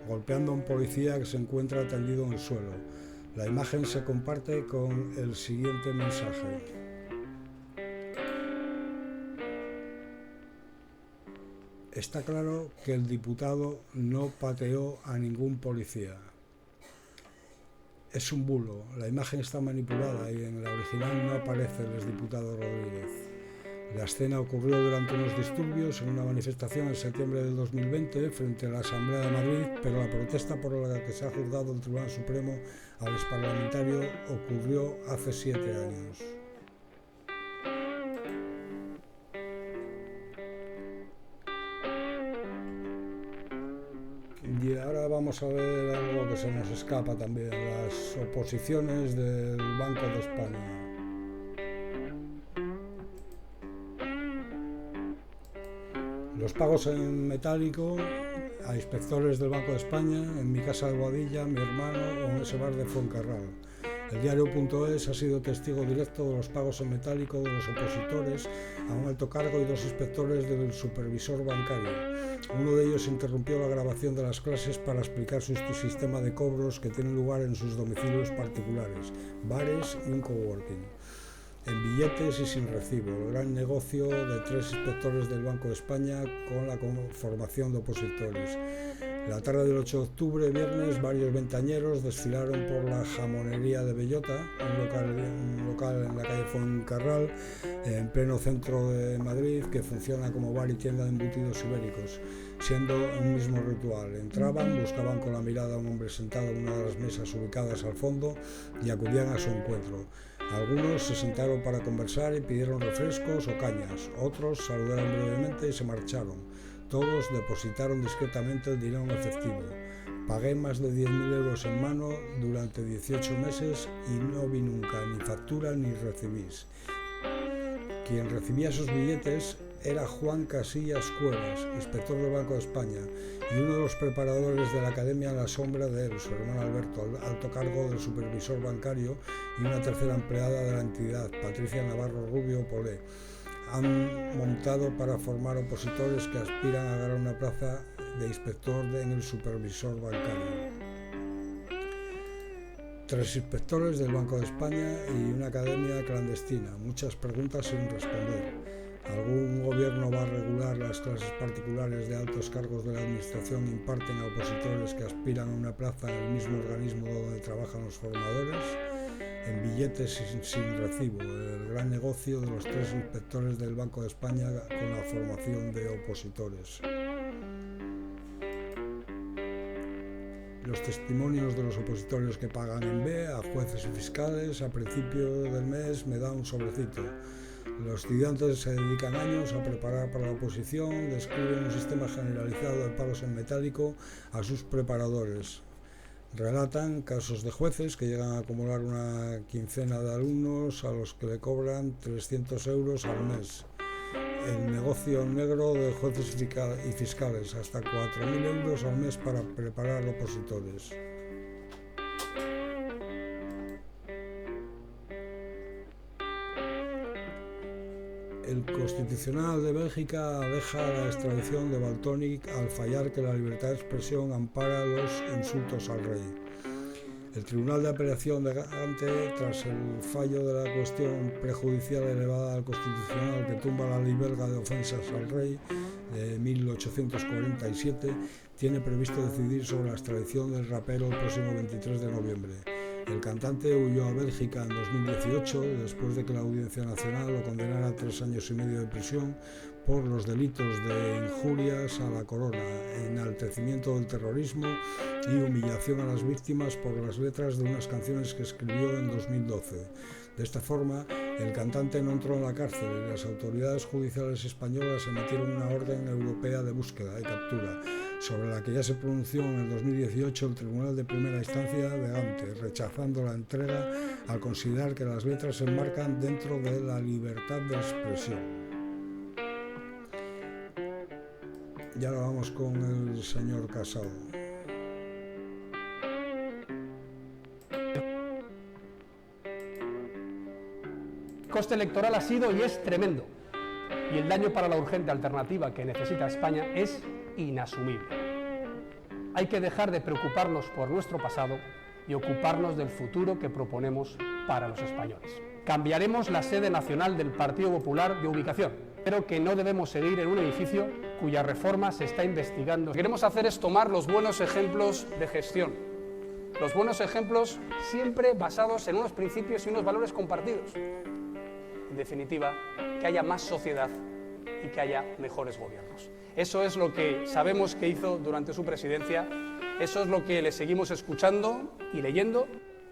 golpeando a un policía que se encuentra tendido en el suelo. La imagen se comparte con el siguiente mensaje. Está claro que el diputado no pateó a ningún policía. Es un bulo, la imagen está manipulada y en la original no aparece el exdiputado Rodríguez. La escena ocurrió durante unos disturbios en una manifestación en septiembre del 2020 frente a la Asamblea de Madrid, pero la protesta por la que se ha juzgado el Tribunal Supremo al exparlamentario ocurrió hace 7 años. Y ahora vamos a ver algo que se nos escapa también, las oposiciones del Banco de España. Los pagos en metálico a inspectores del Banco de España, en mi casa de Boadilla, mi hermano o en ese bar de Fuencarral. El diario.es ha sido testigo directo de los pagos en metálico de los opositores a un alto cargo y 2 inspectores del supervisor bancario. Uno de ellos interrumpió la grabación de las clases para explicar su sistema de cobros que tiene lugar en sus domicilios particulares, bares y un coworking. En billetes y sin recibo, el gran negocio de 3 inspectores del Banco de España con la formación de opositores. La tarde del 8 de octubre, viernes, varios ventañeros desfilaron por la Jamonería de Bellota, un local en la calle Fuencarral, en pleno centro de Madrid, que funciona como bar y tienda de embutidos ibéricos, siendo un mismo ritual. Entraban, buscaban con la mirada a un hombre sentado en una de las mesas ubicadas al fondo y acudían a su encuentro. Algunos se sentaron para conversar y pidieron refrescos o cañas, otros saludaron brevemente y se marcharon. Todos depositaron discretamente el dinero en efectivo. Pagué más de 10.000 euros en mano durante 18 meses y no vi nunca ni factura ni recibís. Quien recibía esos billetes era Juan Casillas Cuevas, inspector del Banco de España, y uno de los preparadores de la academia en la sombra de él, su hermano Alberto, alto cargo del supervisor bancario, y una tercera empleada de la entidad, Patricia Navarro Rubio Polé. Han montado para formar opositores que aspiran a ganar una plaza de inspector en el supervisor bancario. 3 inspectores del Banco de España y una academia clandestina, muchas preguntas sin responder. ¿Algún gobierno va a regular las clases particulares de altos cargos de la administración imparten a opositores que aspiran a una plaza en el mismo organismo donde trabajan los formadores? En billetes sin recibo, el gran negocio de los 3 inspectores del Banco de España con la formación de opositores. Los testimonios de los opositores que pagan en B a jueces y fiscales a principio del mes me da un sobrecito. Los estudiantes se dedican años a preparar para la oposición, describen un sistema generalizado de pagos en metálico a sus preparadores. Relatan casos de jueces que llegan a acumular una quincena de alumnos a los que le cobran 300 euros al mes. El negocio negro de jueces y fiscales, hasta 4.000 euros al mes para preparar opositores. El Constitucional de Bélgica aleja la extradición de Valtonyc al fallar que la libertad de expresión ampara los insultos al rey. El Tribunal de Apelación de Gante, tras el fallo de la cuestión prejudicial elevada al Constitucional que tumba la ley belga de ofensas al rey de 1847, tiene previsto decidir sobre la extradición del rapero el próximo 23 de noviembre. El cantante huyó a Bélgica en 2018 después de que la Audiencia Nacional lo condenara a 3 años y medio de prisión por los delitos de injurias a la corona, enaltecimiento del terrorismo y humillación a las víctimas por las letras de unas canciones que escribió en 2012. De esta forma, el cantante no entró en la cárcel y las autoridades judiciales españolas emitieron una orden europea de búsqueda y captura, sobre la que ya se pronunció en el 2018 el Tribunal de Primera Instancia de Gante, rechazando la entrega al considerar que las letras se enmarcan dentro de la libertad de expresión. Y ahora vamos con el señor Casado. El coste electoral ha sido y es tremendo, y el daño para la urgente alternativa que necesita España es inasumible. Hay que dejar de preocuparnos por nuestro pasado y ocuparnos del futuro que proponemos para los españoles. Cambiaremos la sede nacional del Partido Popular de ubicación, pero que no debemos seguir en un edificio cuya reforma se está investigando. Lo que queremos hacer es tomar los buenos ejemplos de gestión, los buenos ejemplos siempre basados en unos principios y unos valores compartidos. En definitiva, que haya más sociedad y que haya mejores gobiernos. Eso es lo que sabemos que hizo durante su presidencia, eso es lo que le seguimos escuchando y leyendo.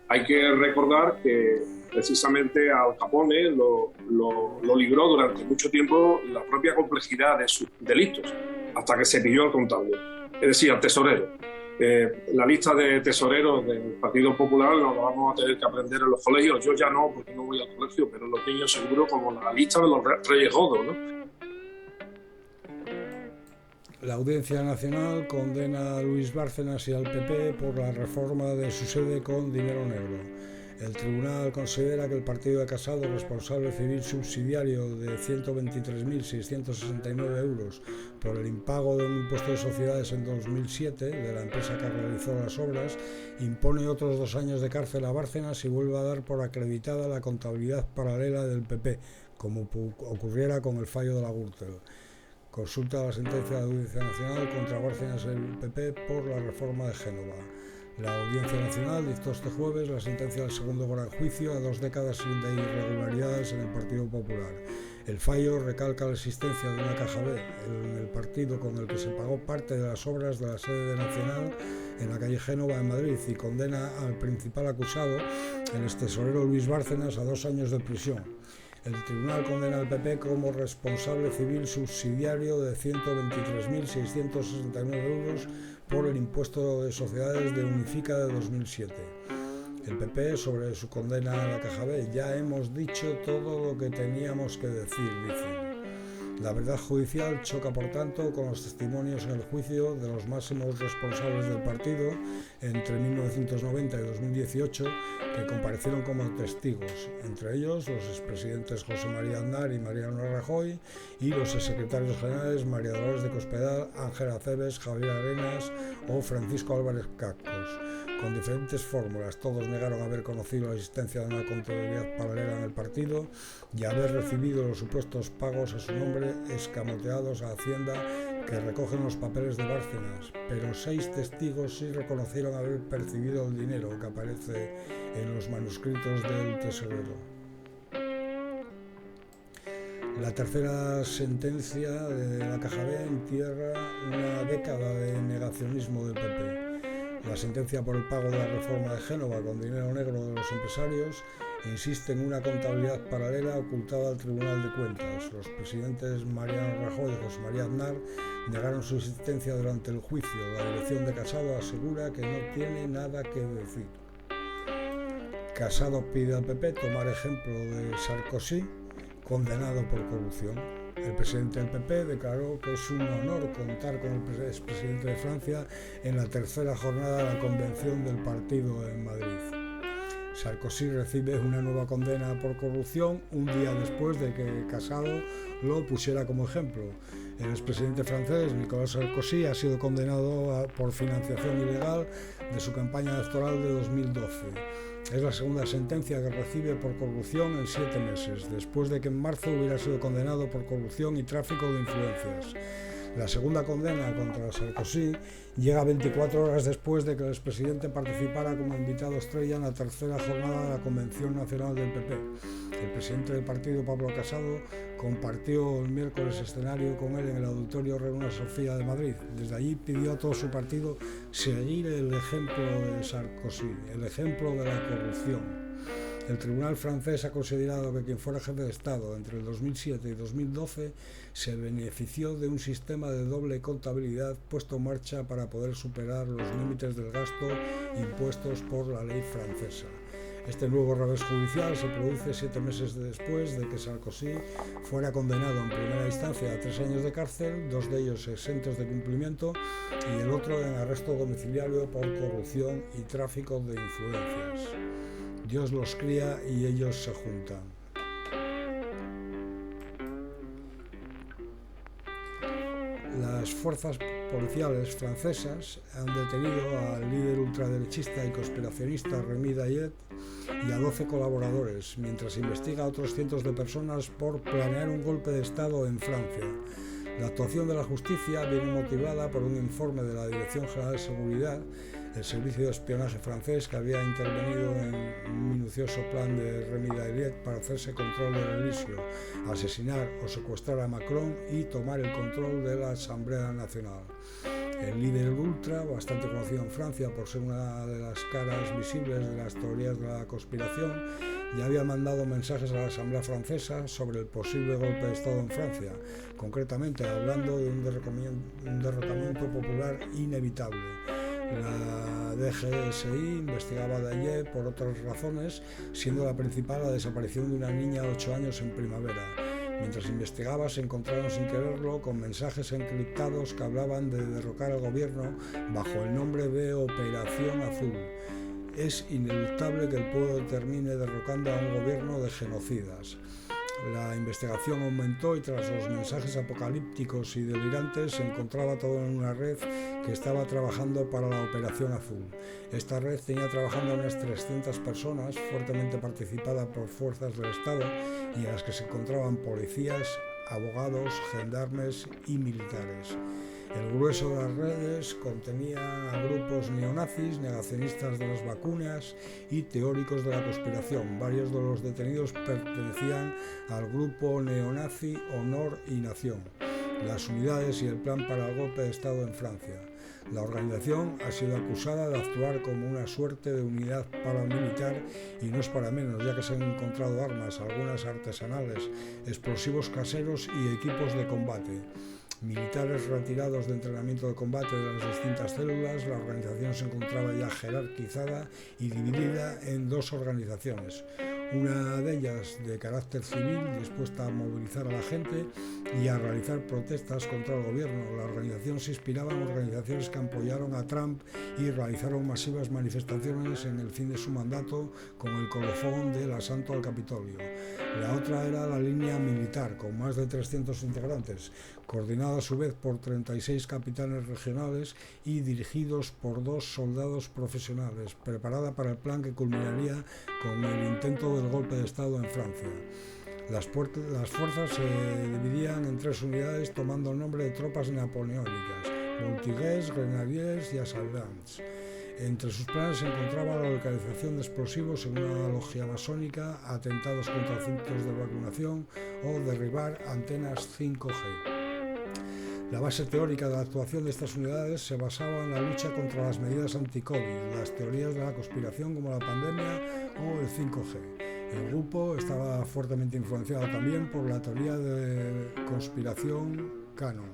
Hay que recordar que precisamente Al Capone lo libró durante mucho tiempo la propia complejidad de sus delitos, hasta que se pilló al contable, es decir, al tesorero. La lista de tesoreros del Partido Popular lo vamos a tener que aprender en los colegios. Yo ya no, porque no voy al colegio, pero los niños seguro, como la lista de los Reyes Godos, ¿no? La Audiencia Nacional condena a Luis Bárcenas y al PP por la reforma de su sede con dinero negro. El tribunal considera que el partido de Casado, responsable civil subsidiario de 123.669 euros por el impago de un impuesto de sociedades en 2007 de la empresa que realizó las obras, impone otros 2 años de cárcel a Bárcenas y vuelve a dar por acreditada la contabilidad paralela del PP, como ocurriera con el fallo de la Gürtel. Consulta la sentencia de la Audiencia Nacional contra Bárcenas y el PP por la reforma de Génova. La Audiencia Nacional dictó este jueves la sentencia del segundo gran juicio a 2 décadas de irregularidades en el Partido Popular. El fallo recalca la existencia de una caja B en el partido con el que se pagó parte de las obras de la sede nacional en la calle Génova en Madrid y condena al principal acusado, el extesorero Luis Bárcenas, a 2 años de prisión. El tribunal condena al PP como responsable civil subsidiario de 123.669 euros por el impuesto de sociedades de Unifica de 2007. El PP, sobre su condena a la caja B: ya hemos dicho todo lo que teníamos que decir, dicen. La verdad judicial choca, por tanto, con los testimonios en el juicio de los máximos responsables del partido entre 1990 y 2018 que comparecieron como testigos, entre ellos los expresidentes José María Aznar y Mariano Rajoy y los exsecretarios generales María Dolores de Cospedal, Ángel Acebes, Javier Arenas o Francisco Álvarez Cacos. con diferentes fórmulas. Todos negaron haber conocido la existencia de una contabilidad paralela en el partido y haber recibido los supuestos pagos a su nombre escamoteados a Hacienda que recogen los papeles de Bárcenas, pero 6 testigos sí reconocieron haber percibido el dinero que aparece en los manuscritos del tesorero. La tercera sentencia de la Caja B entierra una década de negacionismo del PP. La sentencia por el pago de la reforma de Génova con dinero negro de los empresarios insiste en una contabilidad paralela ocultada al Tribunal de Cuentas. Los presidentes Mariano Rajoy y José María Aznar negaron su existencia durante el juicio. La dirección de Casado asegura que no tiene nada que decir. Casado pide al PP tomar ejemplo de Sarkozy, condenado por corrupción. El presidente del PP declaró que es un honor contar con el expresidente de Francia en la tercera jornada de la convención del partido en Madrid. Sarkozy recibe una nueva condena por corrupción un día después de que Casado lo pusiera como ejemplo. El expresidente francés Nicolas Sarkozy ha sido condenado por financiación ilegal de su campaña electoral de 2012. Es la segunda sentencia que recibe por corrupción en 7 meses, después de que en marzo hubiera sido condenado por corrupción y tráfico de influencias. La segunda condena contra Sarkozy llega 24 horas después de que el expresidente participara como invitado estrella en la tercera jornada de la Convención Nacional del PP. El presidente del partido, Pablo Casado, compartió el miércoles escenario con él en el Auditorio Reina Sofía de Madrid. Desde allí pidió a todo su partido seguir el ejemplo de Sarkozy, el ejemplo de la corrupción. El tribunal francés ha considerado que quien fuera jefe de Estado entre el 2007 y 2012 se benefició de un sistema de doble contabilidad puesto en marcha para poder superar los límites del gasto impuestos por la ley francesa. Este nuevo revés judicial se produce 7 meses después de que Sarkozy fuera condenado en primera instancia a 3 años de cárcel, 2 de ellos exentos de cumplimiento y el otro en arresto domiciliario por corrupción y tráfico de influencias. Dios los cría y ellos se juntan. Las fuerzas policiales francesas han detenido al líder ultraderechista y conspiracionista Rémi Dayet y a 12 colaboradores, mientras investiga a otros cientos de personas por planear un golpe de Estado en Francia. La actuación de la justicia viene motivada por un informe de la Dirección General de Seguridad, el servicio de espionaje francés, que había intervenido en un minucioso plan de Rémi Dayet para hacerse control del Elíseo, asesinar o secuestrar a Macron y tomar el control de la Asamblea Nacional. El líder ultra, bastante conocido en Francia por ser una de las caras visibles de las teorías de la conspiración, ya había mandado mensajes a la Asamblea Francesa sobre el posible golpe de Estado en Francia, concretamente hablando de un derrocamiento popular inevitable. La DGSI investigaba a Dayet por otras razones, siendo la principal la desaparición de una niña de 8 años en primavera. Mientras investigaba, se encontraron sin quererlo con mensajes encriptados que hablaban de derrocar al gobierno bajo el nombre de Operación Azul. Es ineluctable que el pueblo termine derrocando a un gobierno de genocidas. La investigación aumentó y tras los mensajes apocalípticos y delirantes se encontraba todo en una red que estaba trabajando para la Operación Azul. Esta red tenía trabajando unas 300 personas, fuertemente participada por fuerzas del Estado y en las que se encontraban policías, abogados, gendarmes y militares. El grueso de las redes contenía a grupos neonazis, negacionistas de las vacunas y teóricos de la conspiración. Varios de los detenidos pertenecían al grupo neonazi Honor y Nación, las unidades y el plan para el golpe de Estado en Francia. La organización ha sido acusada de actuar como una suerte de unidad paramilitar y no es para menos, ya que se han encontrado armas, algunas artesanales, explosivos caseros y equipos de combate. Militares retirados de entrenamiento de combate de las distintas células, la organización se encontraba ya jerarquizada y dividida en 2 organizaciones. Una de ellas de carácter civil, dispuesta a movilizar a la gente y a realizar protestas contra el gobierno. La organización se inspiraba en organizaciones que apoyaron a Trump y realizaron masivas manifestaciones en el fin de su mandato con el colofón del asalto al Capitolio. La otra era la línea militar, con más de 300 integrantes, coordinada a su vez por 36 capitanes regionales y dirigidos por 2 soldados profesionales, preparada para el plan que culminaría con el intento del golpe de Estado en Francia. Las fuerzas se dividían en 3 unidades tomando el nombre de tropas napoleónicas: Voltigeurs, Grenadiers y Assaillants. Entre sus planes se encontraba la localización de explosivos en una logia masónica, atentados contra centros de vacunación o derribar antenas 5G. La base teórica de la actuación de estas unidades se basaba en la lucha contra las medidas anti-COVID, las teorías de la conspiración como la pandemia o el 5G. El grupo estaba fuertemente influenciado también por la teoría de conspiración Canon.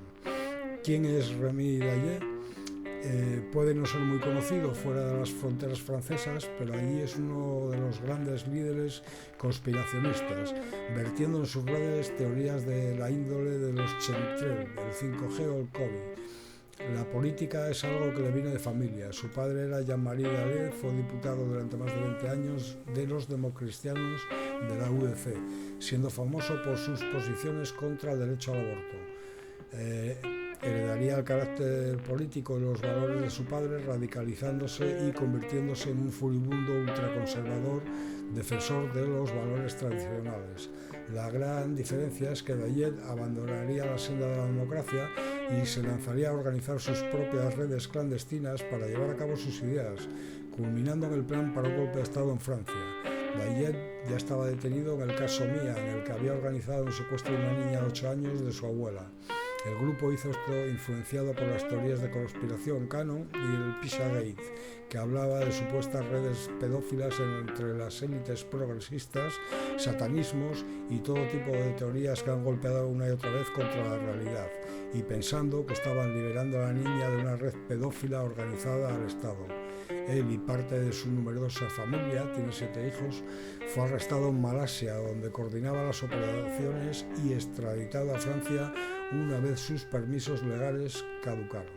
¿Quién es Rémy Daillet? Puede no ser muy conocido fuera de las fronteras francesas, pero allí es uno de los grandes líderes conspiracionistas, vertiendo en sus redes teorías de la índole de los chemtrails, el 5G o el COVID. La política es algo que le viene de familia. Su padre era Jean-Marie Daillet, fue diputado durante más de 20 años de los democristianos de la UDC, siendo famoso por sus posiciones contra el derecho al aborto. Heredaría el carácter político y los valores de su padre, radicalizándose y convirtiéndose en un furibundo ultraconservador defensor de los valores tradicionales. La gran diferencia es que Daillet abandonaría la senda de la democracia y se lanzaría a organizar sus propias redes clandestinas para llevar a cabo sus ideas, culminando en el plan para un golpe de Estado en Francia. Daillet ya estaba detenido en el caso Mía, en el que había organizado un secuestro de una niña de 8 años de su abuela. El grupo hizo esto influenciado por las teorías de conspiración Canon y el Pizzagate, que hablaba de supuestas redes pedófilas entre las élites progresistas, satanismos y todo tipo de teorías que han golpeado una y otra vez contra la realidad, y pensando que estaban liberando a la niña de una red pedófila organizada al Estado. Él y parte de su numerosa familia, tiene 7 hijos, fue arrestado en Malasia, donde coordinaba las operaciones, y extraditado a Francia una vez sus permisos legales caducaron.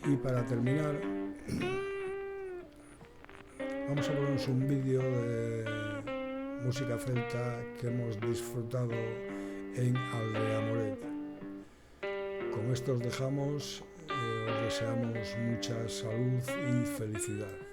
Y para terminar, vamos a ponernos un vídeo de música celta que hemos disfrutado en Aldea Moret. Con esto os dejamos, os deseamos mucha salud y felicidad.